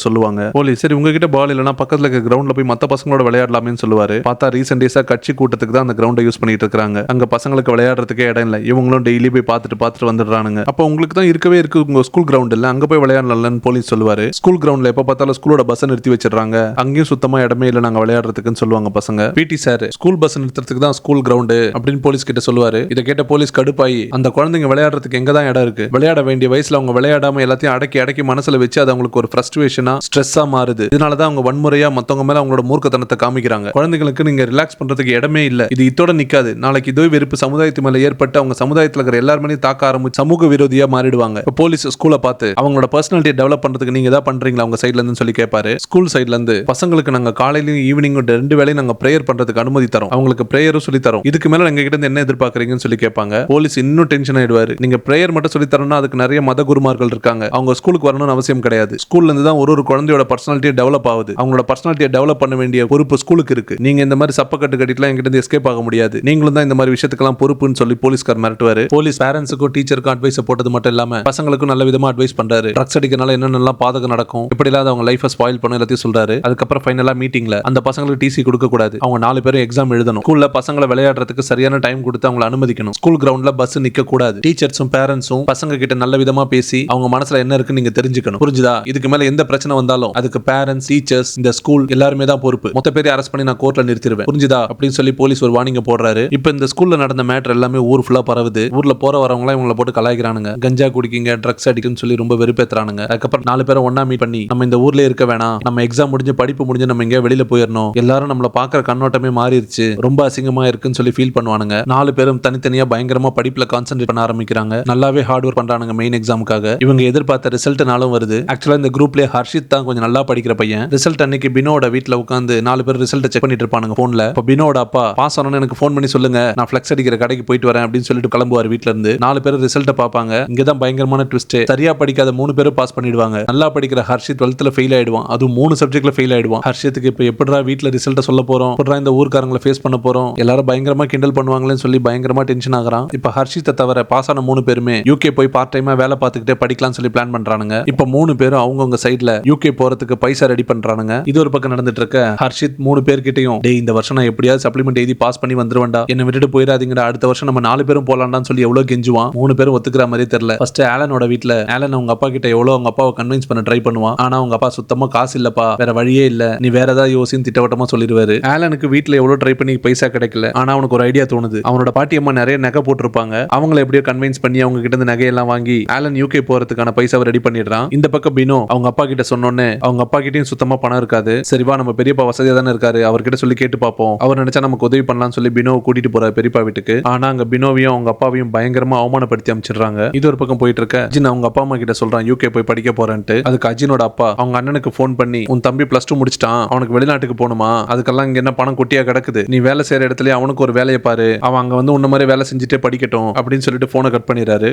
சொல்லுவாங்க. போலீஸ் சரி உங்ககிட்ட பால் இல்லைன்னா பக்கத்துல இருக்க கிரவுண்ட்ல போய் மத்த பசங்களோட விளையாடலாம்னு சொல்லுவாரு. பார்த்தா ரீசெண்ட் டேஸா கட்சி கூட்டத்துக்கு தான் அந்த கிரவுண்டை யூஸ் பண்ணிட்டு இருக்காங்க. அங்க பசங்களுக்கு விளையாடுறதுக்கே இடம் இல்லை. இவங்களும் டெய்லி போய் பார்த்துட்டு வந்துடுறானுங்க. அப்போ உங்களுக்கு தான் இருக்கவே இருக்கு உங்க ஸ்கூல் கிரவுண்ட் இல்ல, அங்க போய் விளையாடலாம்னு போலீஸ் சொல்லுவாரு. ஸ்கூல் கிரவுண்ட்ல எப்ப பார்த்தாலும் ஸ்கூலோட பஸ் நிறுத்தி வச்சிடறாங்க. அங்கேயும் சுத்தமா இடமே இல்லை நாங்க விளையாடுறதுக்குன்னு சொல்லுவாங்க பசங்க. பிடி சார் ஸ்கூல் பஸ் நிறுத்துறதுக்கு தான் ஸ்கூல் கிரவுண்டு அப்படின்னு போலீஸ் கிட்ட சொல்லுவாரு. இதை கேட்ட போலீஸ் கடுப்பாயி அந்த குழந்தைங்க விளையாடுறதுக்கு எங்க தான் இடம் இருக்கு, விளையாட வேண்டிய வயசுல அவங்க விளையாடாம எல்லாத்தையும் அடக்கி மனசுல வச்சு அது அவங்களுக்கு ஒரு ஃப்ரஸ்ட்ரேஷனா ஸ்ட்ரெஸ்ஸா மாறுது. இதனாலதான் அவங்க வன்முறையா மத்தவங்க மேல அவங்களோட மூர்க்கத்தனத்தை காமிக்கிறாங்க. குழந்தைகளுக்கு நீங்க ரிலாக்ஸ் பண்றதுக்கு இடமே இல்ல, இது இதோட நிக்காது. நாளைக்கு இதோ வெறுப்பு சமுதாயத்து மேல ஏற்பட்டு அவங்க சமுதாயத்துல இருக்கிற எல்லாருமே தாக்க ஆரம்பிச்சு சமூக விரோதியா மாறிடுவாங்க. போலீஸ் ஸ்கூலை பார்த்து அவங்களோட பர்சனாலிட்டியை டெவலப் பண்றதுக்கு நீங்க தான் பண்றீங்களா அவங்க சைட்ல இருந்து சொல்லி கேட்பாரு. ஸ்கூல் சைட்ல இருந்து பசங்களுக்கு நாங்க காலையிலும் ஈவினிங் 2 வேளையும் நாங்க பிரேயர் பண்றதுக்கு அனுமதி தரோம், அவங்களுக்கு பிரேயரும் சொல்லி தரோம், இதுக்கு மேல எங்க கிட்ட இருந்து என்ன எதிர்பார்க்கறீங்கன்னு சொல்லி கேட்பாங்க. போலீஸ் இன்னும் டென்ஷன் ஆயிடுவாரு. நீங்க பிரேயர் மட்டும் சொல்லி தரணும்னா அதுக்கு நிறைய மத குருமார்கள் இருக்காங்க, அவங்க ஸ்கூலுக்கு வரணும்னு அவசியம் கிடையாது. ஸ்கூல்ல இருந்து தான் ஒரு குழந்தையோட பர்சனாலிட்டியை டெவலப் ஆகுது. அவங்களோட பர்சனாலிட்டியை டெவலப் பண்ண வேண்டிய பொறுப்பு ஸ்கூலுக்கு இருக்கு. நீங்க இந்த மாதிரி சப்பக்கட்டு கட்டிட்டுலாம் எங்கிட்ட இருந்து எஸ்கேப் ஆக முடியாது, நீங்களும் தான் இந்த மாதிரி விஷயத்துக்கெல்லாம் பொறுப்புன்னு சொல்லி போலீஸ்கார் மிரட்டுவாரு. போலீஸ் பேரண்ட்ஸுக்கும் டீச்சருக்கும் அட்வைஸ் போட்டது மட்டும் இல்லாம பசங்களுக்கும் நல்ல விதமா அட்வைஸ் பண்றாரு. ட்ரக்ஸ் அடிக்கிறனால என்னென்னலாம் பாதகம் நடக்கும், இப்படி இல்லாத அவங்க லைஃபை ஸ்பாயில் பண்ண எல்லாத்தையும் சொல்றாரு. அதுக்கப்புறம் ஃபைனலா மீட்டிங்ல அந்த பசங்களுக்கு டிசி கொடுக்க கூடாது, அவங்க 4 பேரும் எக்ஸாம் எழுதணும். ஸ்கூல்ல பசங்களை விளையாடுறதுக்கு சரியான டைம் கொடுத்து அவங்களை அனுமதிக்கணும். ஸ்கூல் கிரவுண்ட்ல பஸ் நிக்க கூடாது. டீச்சர்ஸும் பேரண்ட்ஸும் பசங்க கிட்ட நல்ல விதமா பேசி அவங்க மனசுல என்ன இருக்குன்னு நீங்க தெரிஞ்சுக்கணும். புரிஞ்சுதா? இதுக்கு மேல எந்த பிரச்சனை வந்தாலும் அதுக்கு பேரண்ட்ஸ், டீச்சர்ஸ், இந்த ஸ்கூல் எல்லாருமே தான் பொறுப்பு. மொத்த பேரை அரெஸ்ட் பண்ணி நான் கோர்ட்ல நிறுத்திடுவேன், புரிஞ்சுதா அப்படின்னு சொல்லி போலீஸ் ஒரு வார்னிங் போடுறாரு. இப்போ இந்த ஸ்கூல்ல நடந்த மேட்டர் எல்லாமே ஊர் ஃபுல்லா பரவுது. ஊர்ல போற வரவங்க இவங்களை போட்டு கலாய்க்கிறானுங்க, கஞ்சா குடிக்கிங்க, ட்ரக்ஸ் அடிக்குன்னு சொல்லி ரொம்ப வெறுப்பேத்துறானுங்க. அதுக்கப்புறம் 4 பேரை ஒண்ணா மீட் பண்ணி நம்ம இந்த ஊர்ல இருக்க வேணாம், நம்ம எக்ஸாம் முடிஞ்சு படிப்பு முடிஞ்சு நம்ம எங்கேயா வெளியில போயிடணும், எல்லாரும் நம்மள பாக்குற கண்ணோட்டமே மாறிடுச்சு, ரொம்ப அசிங்கமா இருக்குன்னு சொல்லி ஃபீல் பண்ணுவானுங்க. 4 பேரும் தனித்தனியா பயங்கரமா படிப்புல கான்சென்ட்ரேட் பண்ண ஆரம்பிக்கிறாங்க. நல்லாவே ஹார்ட் ஒர்க் பண்றானுங்க மெயின் எக்ஸாமுக்காக. இவங்க எதிர்பார்த்த ரிசல்ட் நாளும் வருது. ஆக்சுவலா இந்த குரூப்லயே ஹர்ஷித் தான் கொஞ்சம் நல்லா படிக்கிற பையன். ரிசல்ட் அன்னைக்கு பினோட வீட்ல உட்கார்ந்து 4 பேர் ரிசல்ட் செக் பண்ணிட்டு இருப்பானுங்க போன்ல. இப்ப பினோட அப்பா பாஸ் ஆனன்னு எனக்கு ஃபோன் பண்ணி சொல்லுங்க, நான் ஃப்ளெக்ஸ் அடிக்கிற கடைக்கு போயிட்டு வரேன் அப்படின்னு சொல்லிட்டு கிளம்புவார் வீட்ல இருந்து. 4 பேர் ரிசல்ட் பாப்பாங்க. இங்க தான் பயங்கரமான ட்விஸ்ட். சரியா படிக்காத 3 பேரும் பாஸ் பண்ணிடுவாங்க. நல்லா படிக்கிற ஹர்ஷித் 12th ஃபெயில் ஆயிடுவான். அது 3 சப்ஜெக்ட்ல ஃபெயில் ஆயிடுவான். ஹர்ஷித்துக்கு இப்ப எப்படிடா வீட்ல ரிசல்ட் சொல்ல போறோம், எப்படிடா இந்த ஊர்க்காரங்களை ஃபேஸ் பண்ண போறோம், எல்லாரும் பயங்கரமா கிண்டல் பண்ணுவாங்களேன்னு சொல்லி பயங்கரமா டென்ஷன் ஆகுறான். இப்ப ஹர்ஷித்தை தவிர பாஸ் ஆன 3 பேருமே யூகே போய் பார்ட் டைமா வேலை பார்த்துக்கிட்டே படிக்கலாம்னு சொல்லி பிளான் பண்றானுங்க. இப்ப 3 பேரும் அவங்கவுங்க சைட்ல யூகே போறதுக்கு பைசா ரெடி பண்றானுங்க. இது ஒரு பக்கம் நடந்துட்டு இருக்க ஹர்ஷித் 3 பேர்கிட்டயும் டேய் இந்த வருஷம் நான் எப்படியாவது சப்ளிமெண்ட் எழுதி பாஸ் பண்ணி வந்துருவேன்டா, என்ன விட்டுட்டு போயிடாதீங்கடா, அடுத்த வருஷம் நம்ம 4 பேரும் போலாம்டான்னு சொல்லி எவ்வளவு கெஞ்சுவான். 3 பேரும் ஒத்துக்கிற மாதிரி தெரியல. ஃபர்ஸ்ட் ஆலனோட வீட்ல ஆலன் அவங்க அப்பா கிட்ட எவ்வளவு அவங்க அப்பாவை கன்வின்ஸ் பண்ண ட்ரை பண்ணுவான். ஆனா அவங்க அப்பா சுத்தமா காசு இல்லப்பா, வேற வழியே இல்ல, நீ வேற ஏதாவது யோசின்னு திட்டவட்டமா சொல்லிடுவாரு. ஆலனுக்கு வீட்ல எவ்வளவு ட்ரை பண்ணி பைசா கிடைக்கல. ஆனா அவனுக்கு ஒரு ஐடியா தோணுது. அவனோட பாட்டி அம்மா நிறைய நகை போட்டிருப்பாங்க, அவங்களை எப்படியோ கன்வின்ஸ் பண்ணி அவங்க கிட்ட இருந்து நகையெல்லாம் வாங்கி ஆலன் யூகே போறதுக்கான பைசாவை ரெடி பண்ணிடுறான். இந்த பக்கம் பினோ அவங்க அப்பா கிட்ட சொன்னோன்னே அவங்க அப்பா கிட்டயும் சுத்தமா பணம் இருக்காது. சரிவா நம்ம பெரியப்பா வசதியா தானே இருக்காரு, அவர்கிட்ட சொல்லி கேட்டு பார்ப்போம், அவர் நினைச்சா நமக்கு உதவி பண்ணலாம்னு சொல்லி பினோவை கூட்டிட்டு போறாரு பெரியப்பா வீட்டுக்கு. ஆனா அங்க பினோவையும் அவங்க அப்பாவையும் பயங்கரமா அவமானப்படுத்தி அமைச்சிடுறாங்க. இது ஒரு பக்கம் போயிட்டு இருக்க அஜின் அவங்க அப்பா அம்மா கிட்ட சொல்றான் யூகே போய் படிக்க போறேன்ட்டு. அதுக்கு அஜினோட அப்பா அவங்க அண்ணனுக்கு போன் பண்ணி உன் தம்பி +2 முடிச்சிட்டான், அவனுக்கு வெளிநாட்டுக்கு போகணுமா, அதுக்கெல்லாம் இங்க என்ன பணம் கொட்டியா கிடக்குது, நீ வேலை செய்யற இடத்துல அவனுக்கு ஒரு வேலையை பாரு, அவன் அங்க வந்து உன்ன மாதிரி வேலை செஞ்சுட்டே படிக்கட்டும் அப்படின்னு சொல்லிட்டு போனை கட் பண்ணிடுறாரு.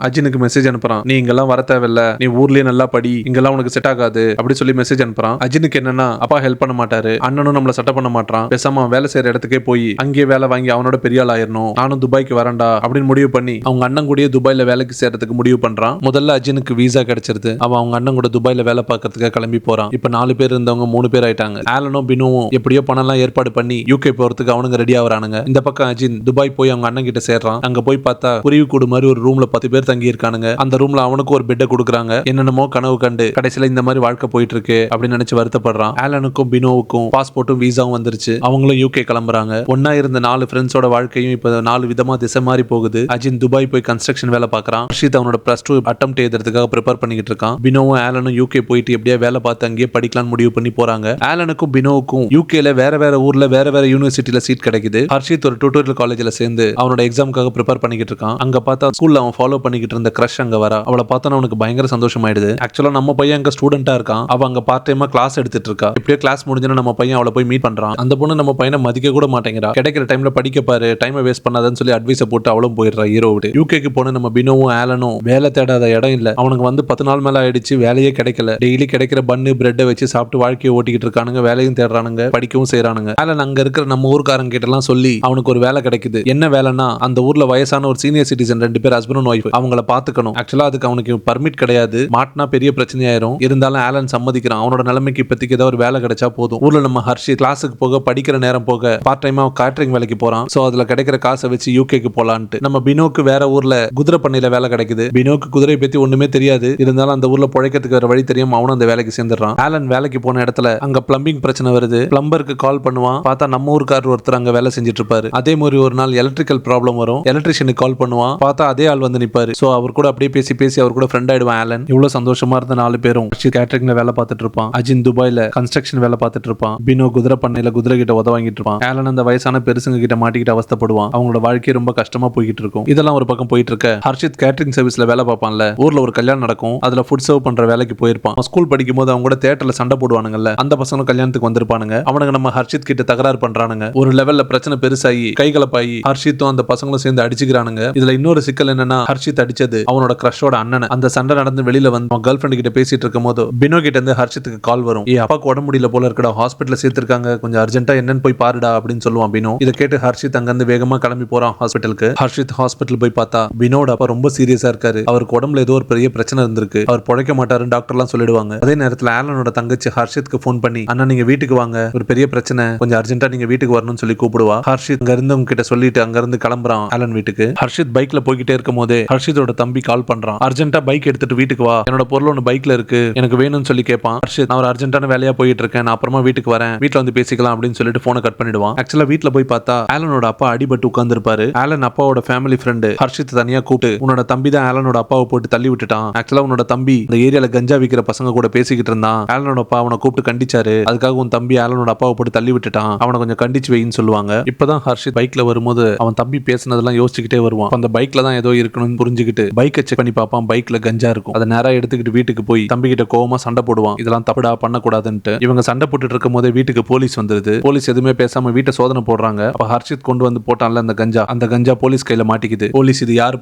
அஜினுக்கு மெசேஜ் அனுப்புறான், நீ இங்கெல்லாம் வர தேவையில்ல, நீ ஊர்லயே நல்லா படி, இங்கெல்லாம் உனக்கு செட் ஆகாது அப்படி சொல்லி மெசேஜ் அனுப்புறான். அஜினுக்கு என்னன்னா அப்பா ஹெல்ப் பண்ண மாட்டாரு, அண்ணனும் நம்மள சட்ட பண்ண மாட்டான், பேசாம வேலை செய்யற இடத்துக்கே போய் அங்கேயே வேலை வாங்கி அவனோட பெரிய ஆள் ஆயிரணும், நானும் துபாய்க்கு வரேன்டா அப்படின்னு முடிவு பண்ணி அவங்க அண்ணன் கூடயே துபாயில வேலைக்கு சேர்றதுக்கு முடிவு பண்றான். முதல்ல அஜினுக்கு வீசா கிடைச்சிருது. அவன் அவங்க அண்ணன் கூட துபாயில வேலை பார்க்கறதுக்கு கிளம்பி போறான். இப்ப 4 பேர் இருந்தவங்க 3 பேர் ஆயிட்டாங்க. ஆலனும் பினோவும் எப்படியோ பணம்லாம் ஏற்பாடு பண்ணி யூகே போறதுக்கு அவனுங்க ரெடி ஆகுறானுங்க. இந்த பக்கம் அஜின் துபாய் போய் அவங்க அண்ணன் கிட்ட சேர்றான். அங்க போய் பார்த்தா குருவி கூடு மாதிரி ஒரு ரூம்ல 10 பேர் தங்கி இருக்கானுங்க. அந்த ரூம்ல அவனுக்கு ஒரு பெட்டை கொடுக்குறாங்க. என்னென்னமோ கனவு கண்டு கடைசியில இந்த மாதிரி வாழ்க்கை போயிட்டு இருக்கு அப்படின்னு நினைச்சு வருத்தப்படுறான். ஆலனுக்கும் பினோவுக்கும் பாஸ்போர்ட்டும் வீசாவும் வந்துருச்சு. அவங்களும் யூகே கிளம்புறாங்க. ஒன்னா இருந்த 4 ஃப்ரெண்ட்ஸோட வாழ்க்கையும் இப்ப 4 விதமா திசை மாறி போகுது. அஜின் துபாய் போய் கன்ஸ்ட்ரக்ஷன் வேலை பார்க்கறான். ஹர்ஷித் அவனோட +2 அட்டெம்ப்ட் எழுதுறதுக்காக ப்ரிப்பேர் பண்ணிட்டு இருக்கான். பினோவும் ஆலனும் யூகே போயிட்டு எப்படியா வேலை பார்த்து அங்கேயே படிக்கலாம்னு முடிவு பண்ணி போறாங்க. ஆலனுக்கும் பினோவுக்கும் யூகேல வேற வேற ஊர்ல வேற வேற யூனிவர்சிட்டில சீட் கிடைக்குது. ஹர்ஷித் ஒரு டியூட்டோரியல் காலேஜ்ல சேர்ந்து அவனோட எக்ஸாமுக்காக ப்ரிப்பேர் பண்ணிட்டு இருக்கான். அங்க பார்த்தா ஸ்கூல்ல அவன் ஃபாலோ பண்ணிட்டு இருந்த கிரஷ் அங்க வரா. அவளை பார்த்தா அவனுக்கு பயங்கர சந்தோஷம் ஆயிடுது. ஆக்சுவலா நம்ம பையன் அங்க ஸ்டூடெண்டா இருக்கான், அவ அங்க பார்ட் டைமா கிளாஸ் எடுத்துட்டு இருக்கா. எப்படியோ கிளாஸ் முடிஞ்சோன்னா நம்ம பையன் அவளை போய் மீட் பண்றான். அந்த பொண்ணு நம்ம பையனை மதிக்க கூட மாட்டேங்கிறா. கிடைக்கிற டைம்ல படிக்க பாரு, டைமை வேஸ்ட் பண்ணாதன்னு சொல்லி அட்வைஸ் போட்டு அவளும் போயிடுறா ஹீரோ விட்டு. யூகேக்கு போன நம்ம பினோவும் ஆலனும் வேலை தேடாத இடம் இல்ல. அவனுக்கு வந்து 10 நாள் மேல ஆயிடுச்சு, வேலையே கிடைக்கல. டெய்லி கிடைக்கிற பன்னு பிரெட்டை வச்சு சாப்பிட்டு வாழ்க்கையை ஓட்டிக்கிட்டு இருக்கானுங்க. வேலையும் தேடுறானுங்க, படிக்கவும் செய்யறானுங்க. ஆலன் அங்க இருக்கிற நம்ம ஊர்க்காரங்க கிட்ட எல்லாம் சொல்லி அவனுக்கு ஒரு வேலை கிடைக்குது. என்ன வேலைன்னா அந்த ஊர்ல வயசான ஒரு சீனியர் சிட்டிசன் 2 பேர் ஹஸ்பண்ட் அண்ட் ஒய்ஃப், அவங்கள பாத்துக்கணும். ஆக்சுவலா அதுக்கு அவனுக்கு பர்மிட் கிடையாது, மாட்டினா பெரிய பிரச்சனையாயிரும். இருந்தாலும் ஆலன் சம்மதிக்கிறான். அவனோட நிலைமைக்கு இப்போதைக்கு ஏதாவது ஒரு வேலை கிடைச்சா போதும். ஊர்ல நம்ம ஹர்ஷித் கிளாஸுக்கு போக படிக்கிற நேரம் போக பார்ட் டைமா கேட்டரிங் வேலைக்கு போறான். சோ அதுல கிடைக்கிற காசை வச்சு யூகேக்கு போலான்ட்டு. நம்ம பினோக்கு வேற ஊர்ல குதிரை பண்ணையில வேலை கிடைக்குது. பினோக்கு குதிரை பத்தி ஒண்ணுமே தெரியாது, இருந்தாலும் அந்த ஊர்ல பிழைக்கிறதுக்கு வேற வழி தெரியாம அவனும் அந்த வேலைக்கு சேர்ந்துடுறான். ஆலன் வேலைக்கு போன இடத்துல அங்க பிளம்பிங் பிரச்சனை வருது. பிளம்பருக்கு கால் பண்ணுவான். பார்த்தா நம்ம ஊருக்காரர் ஒருத்தர் அங்க வேலை செஞ்சுட்டு இருப்பாரு. அதே மாதிரி ஒரு நாள் எலக்ட்ரிக்கல் ப்ராப்ளம் வரும். எலக்ட்ரிஷியனுக்கு கால் பண்ணுவான். பார்த்தா அதே ஆள் வந்து நிப்பாரு. சோ அவர் கூட அப்படியே பேசி பேசி அவர் கூட ஃப்ரெண்ட் ஆயிடுவான் ஆலன். இவ்வளவு சந்தோஷமா இருந்த 4 பேரும் கேட்டரிங்ல வேலை பார்த்துட்டு இருப்பான். அஜின் துபாயில கன்ஸ்ட்ரக்ஷன் வேலை பார்த்துட்டு இருப்பான். பினோ குதிரை பண்ணையில குதிரை கிட்ட உத வாங்கிட்டு இருப்பான். ஆலன் அந்த வயசான பெருசுங்க கிட்ட மாட்டிக்கிட்டு அவஸ்தப்படுவான். அவங்களோட வாழ்க்கை ரொம்ப கஷ்டமா போயிட்டு இருக்கும். இதெல்லாம் ஒரு பக்கம் போயிட்டு இருக்க, ஹர்ஷித் கேட்டரிங் சர்வீஸ்ல வேலை பார்ப்பான்ல. ஊர்ல ஒரு கல்யாணம் நடக்கும். அதுல ஃபுட் சர்வ் பண்ற வேலைக்கு போயிருப்பான். ஸ்கூல் படிக்கும் போது அவங்க கூட தியேட்டர்ல சண்டை போடுவானுங்கல்ல, அந்த பசங்க கல்யாணத்துக்கு வந்திருப்பானுங்க. அவனுங்க நம்ம ஹர்ஷித் கிட்ட தகராறு பண்றானுங்க. ஒரு லெவல்ல பிரச்சனை பெருசாகி கைகலப்பாயி ஹர்ஷித்தும் அந்த பசங்களும் சேர்ந்து அடிச்சுக்கிறானுங்க. இதுல இன்னொரு சிக்கல் என்னன்னா, ஹர்ஷித் அடிச்சது அவனோட கிரஷோட அண்ணன். அந்த சண்டை நடந்து வெளியில வந்து கேர்ள் ஃபிரெண்ட் கிட்ட பேசிட்டு இருக்கும் போது பினோ கிட்ட இருந்து ஹர்ஷித்துக்கு கால் வரும். அப்பாக்கு உடம்பு முடியல போல இருக்கடா, ஹாஸ்பிட்டல்ல சேர்த்திருக்காங்க, கொஞ்சம் அர்ஜென்ட்டா என்னன்னு போய் பாருடா அப்படின்னு சொல்லுவான் பினோ. இதை கேட்டு ஹர்ஷித் அங்க இருந்து வேகமா கிளம்பி போறான் ஹாஸ்பிட்டலுக்கு. ஹர்ஷித் ஹாஸ்பிட்டல் போய் பார்த்தா பினோட அப்பா ரொம்ப சீரியஸா இருக்காரு. அவருக்கு உடம்புல ஏதோ ஒரு பெரிய பிரச்சனை இருந்திருக்கு, அவர் பிழைக்க மாட்டாருன்னு டாக்டர்லாம் சொல்லிடுவாங்க. அதே நேரத்துல ஆலனோட தங்கச்சி ஹர்ஷித்க்கு ஃபோன் பண்ணி, அண்ணா நீங்க வீட்டுக்கு வாங்க, ஒரு பெரிய பிரச்சனை, கொஞ்சம் அர்ஜென்ட்டா நீங்க வீட்டுக்கு வரணும்னு சொல்லி கூப்பிடுவா. ஹர்ஷித் அங்க இருந்து அவங்க கிட்ட சொல்லிட்டு அங்க இருந்து கிளம்புறான் ஆலன் வீட்டுக்கு. ஹர்ஷித் பைக்ல போய்கிட்டே இருக்கும் போதே ஹர்ஷித்தோட தம்பி கால் பண்றான். அர்ஜென்ட்டா பைக் எடுத்துட்டு வீட்டுக்கு வா, என்னோட பொருள் ஒன்று பைக்ல இருக்கு, எனக்கு வேணும்னு சொல்லி கேட்பான். ஹர்ஷித் நான் ஒரு அர்ஜென்ட்டான வேலையா போயிட்டு இருக்கேன், நான் அப்புறமா வீட்டுக்கு வரேன், வீட்டுல வந்து பேசிக்கலாம் அப்படின்னு சொல்லிட்டு போனை கட் பண்ணிடுவான். ஆக்சுவலா வீட்டுல போய் பார்த்தா ஆலனோட அப்பா அடிபட்டு உட்கார்ந்திருப்பாரு. ஆலன் அப்பாவோட ஃபேமிலி ஃப்ரெண்டு ஹர்ஷித் தனியா கூப்பிட்டு, உன்னோட தம்பி தான் ஆலனோட அப்பாவை போட்டு தள்ளி விட்டுட்டான். ஆக்சுவலா உன்னோட தம்பி இந்த ஏரியால கஞ்சா விக்கிற பசங்க கூட பேசிக்கிட்டு இருந்தான். ஆலனோட அப்பா அவனை கூப்பிட்டு கண்டிச்சாரு. அதுக்காக உன் தம்பி ஆலனோட அப்பாவை போட்டு தள்ளி விட்டுட்டான், அவனை கொஞ்சம் கண்டிச்சு வைன்னு சொல்லுவாங்க. இப்பதான் ஹர்ஷித் பைக்ல வரும்போது அவன் தம்பி பேசினதெல்லாம் யோசிச்சுக்கிட்டே வருவான். அந்த பைக்ல தான் ஏதோ இருக்கணும்னு புரிஞ்சுக்கிட்டு பைக்கை செக் பண்ணி பார்ப்பான். பைக்ல கஞ்சா இருக்கும். அதை நேரா எடுத்துக்கிட்டு வீட்டுக்கு போய் தம்பி கிட்ட கோவமா சண்டை போடுவான். இதெல்லாம் தப்புடா, பண்ணக்கூடாதுன்ட்டு. இவங்க சண்டை போட்டுட்டு இருக்கும் போதே வீட்டுக்கு போலீஸ் வந்துருது. போலீஸ் எதுவுமே பேசாம வீட்டை சோதனை போடுறாங்க. அப்ப ஹர்ஷித் கொண்டு வந்து போட்டான்ல அந்த கஞ்சா போலீஸ் கையில மாட்டிக்குது. போலீஸ் இது யாரு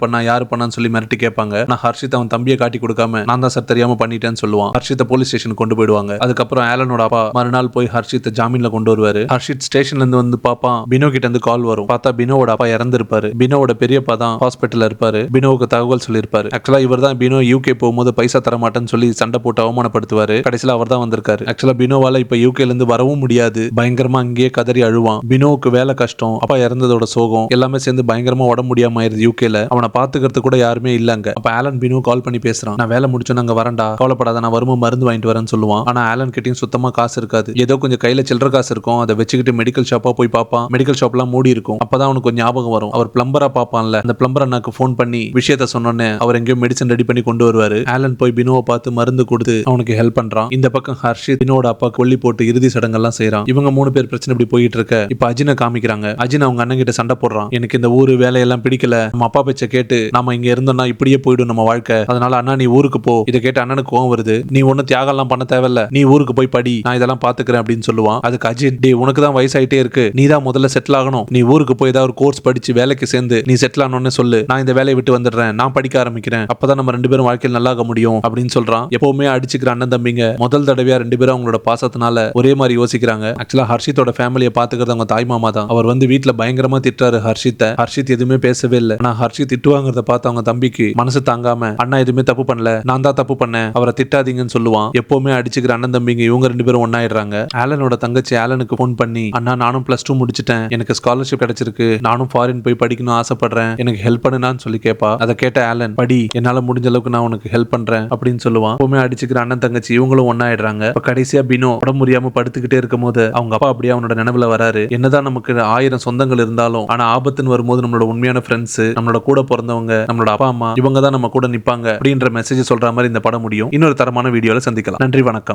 பண்ணான்னு சொல்லி மிரட்டி கேட்பாங்க. நான் ஹர்ஷித் அவன் தம்பியை காட்டி கொடுக்காம நான் தான் சார் தெரியாம பண்ணிட்டேன்னு சொல்லுவான். ஹர்ஷித்தை போலீஸ் ஸ்டேஷன் கொண்டு போயிடுவாங்க. அதுக்கப்புறம் ஆலனோட அப்பா மறுநாள் போய் ஹர்ஷித்தை ஜாமீன்ல கொண்டு வருவாரு. ஹர்ஷித் ஸ்டேஷன்ல இருந்து வந்து பாப்பான். பினோ கிட்ட இருந்து கால் வரும். பார்த்தா பினோவோட அப்பா இறந்திருப்பாரு. பினோவோட பெரியப்பா தான் ஹாஸ்பிட்டல்ல இருப்பாரு. பினோவுக்கு தகவல் சொல்லியிருப்பாரு. ஆக்சுவலா இவர் தான் பினோ யூகே போகும்போது பைசா தர மாட்டேன்னு சொல்லி சண்டை போட்டு அவமானப்படுத்துவாரு. கடைசியில அவர் தான் வந்திருக்காரு. ஆக்சுவலா பினோவால இப்ப யூகேல இருந்து வரவும் முடியாது. பயங்கரமா அங்கேயே கதறி அழுவான். பினோவுக்கு வேலை கஷ்டம், அப்பா இறந்ததோட சோகம் எல்லாமே சேர்ந்து பயங்கரமா உடம்பு முடியாம ஆயிருது யூகேல. அவனை பாத்துக்கிறது கூட யாருமே இல்லங்க. அப்ப ஆலன் பினோ கால் பண்ணி பேசுறான். நான் வேலை முடிச்சோன்னு அங்க வரேன்டா, கவலைப்படாத, நான் வரும்போது மருந்து வாங்கிட்டு வரேன்னு சொல்லுவான். ஆனா ஆலன் கிட்டயும் சுத்தமா காசு இருக்காது. ஏதோ கொஞ்சம் கையில சில்லற காசு இருக்கும். அதை வச்சுக்கிட்டு மெடிக்கல் ஷாப்பா போய் பார்ப்பான். மெடிக்கல் ஷாப் எல்லாம் மூடி இருக்கும். அப்பதான் அவனுக்கு கொஞ்சம் ஞாபகம் வரும். அவர் பிளம்பரா பாப்பான்ல, அந்த பிளம்பர் அண்ணாக்கு போன் பண்ணி விஷயத்த சொன்னோன்னே அவர் எங்கேயோ மெடிசன் ரெடி பண்ணி கொண்டு வருவாரு. ஆலன் போய் பினோவை பார்த்து மருந்து கொடுத்து அவனுக்கு ஹெல்ப் பண்றான். இந்த பக்கம் ஹர்ஷித் பினோட அப்பா கொல்லி போட்டு இறுதி சடங்கெல்லாம் செய்யறான். இவங்க 3 பேர் பிரச்சனை இப்படி போயிட்டு இருக்க, இப்ப அஜினை காமிக்கிறாங்க. அஜின் அவங்க அண்ணன் கிட்ட சண்டை போடுறான். எனக்கு இந்த ஊரு வேலையெல்லாம் பிடிக்கல, நம்ம அப்பா பேச்ச கேட்டு நாம இங்க இருந்தோம்னா இப்படியே போயிடும் நம்ம வாழ்க்கை, அதனால அண்ணா நீ ஊருக்கு போ. இதை கேட்டு அண்ணனுக்கு கோவம் வருது. நீ ஒன்னும் தியாகம் எல்லாம் பண்ண தேவையில்ல, நீ ஊருக்கு போய் படி, நான் இதெல்லாம் பாத்துக்கிறேன் அப்படின்னு சொல்லுவான். அதுக்கு அஜின், டே உனக்கு தான் வயசாயிட்டே இருக்கு, நீ தான் முதல்ல செட்டில் ஆகணும், நீ ஊருக்கு போய் ஏதாவது ஒரு கோர்ஸ் படிச்சு வேலைக்கு சேர்ந்து நீ செட்டில் ஆனோன்னு சொல்லு, நான் இந்த வேலையை விட்டு வந்துடுறேன், நான் படிக்க ஆரம்பிக்கிறேன், அப்பதான் நம்ம 2 பேரும் வாழ்க்கையில் நல்லா முடியும் அப்படின்னு சொல்றான். எப்பவுமே அடிச்சுக்கிற அண்ணன் தம்பிங்க முதல் தடவையா 2 பேரும் அவங்களோட பாசத்தினால ஒரே மாதிரி யோசிக்கிறாங்க. ஆக்சுவலா ஹர்ஷித்தோட ஃபேமிலியை பாத்துக்கிறது அவங்க தாய் மாமா தான். அவர் வந்து வீட்டுல பயங்கரமா திட்டுறாரு ஹர்ஷித்தை. ஹர்ஷித் எதுவுமே பேசவே இல்லை. ஆனா ஹர்ஷித் திட்டுவாங்கிறத பார்த்து அவங்க தம்பிக்கு மனசு தாங்காம, அண்ணா எதுவுமே தப்பு பண்ணல, நான் தான் தப்பு பண்ணேன், அவரை திட்டாதீங்கன்னு சொல்லுவான். எப்பவுமே அடிச்சுக்கிற அண்ணன் தம்பிங்க இவங்க 2 பேரும் ஒன்னாயிடுறாங்க. ஆலனோட தங்கச்சி ஆலனுக்கு போன் பண்ணி, அண்ணா நானும் +2 முடிச்சிட்டேன், எனக்கு ஸ்காலர்ஷிப் கிடைச்சிருக்கு, நானும் ஃபாரின் போய் படிக்கணும் ஆசைப்படுறேன், எனக்கு ஹெல்ப் பண்ணுனான்னு சொல்லி கேட்பா. அதை கேட்ட ஆலன், படி, என்னால முடிஞ்ச அளவுக்கு நான் உனக்கு ஹெல்ப் பண்றேன் அப்படின்னு சொல்லுவான். எப்பவுமே அடிச்சுக்கிற அண்ணன் தங்கச்சி இவங்களும் ஒன்னாயிடுறாங்க. இப்ப கடைசியா பினோ உடம்பு முடியாம படுத்துக்கிட்டே இருக்கும் போது அவங்க அப்பா அப்படியே அவனோட நினைவுல வராரு. என்னதான் நமக்கு 1000 சொந்தங்கள் இருந்தாலும் ஆனா ஆபத்துன்னு வரும்போது நம்மளோட உண்மையான ஃப்ரெண்ட்ஸ், நம்மளோட கூட பிறந்தவங்க, நம்மளோட அப்பா அம்மா, இவங்க தான் நம்ம கூட நிப்பாங்க அப்படின்ற மெசேஜ் சொல்ற மாதிரி இந்த படம் முடியும். இன்னொரு தரமான வீடியோல சந்திக்கலாம். நன்றி, வணக்கம்.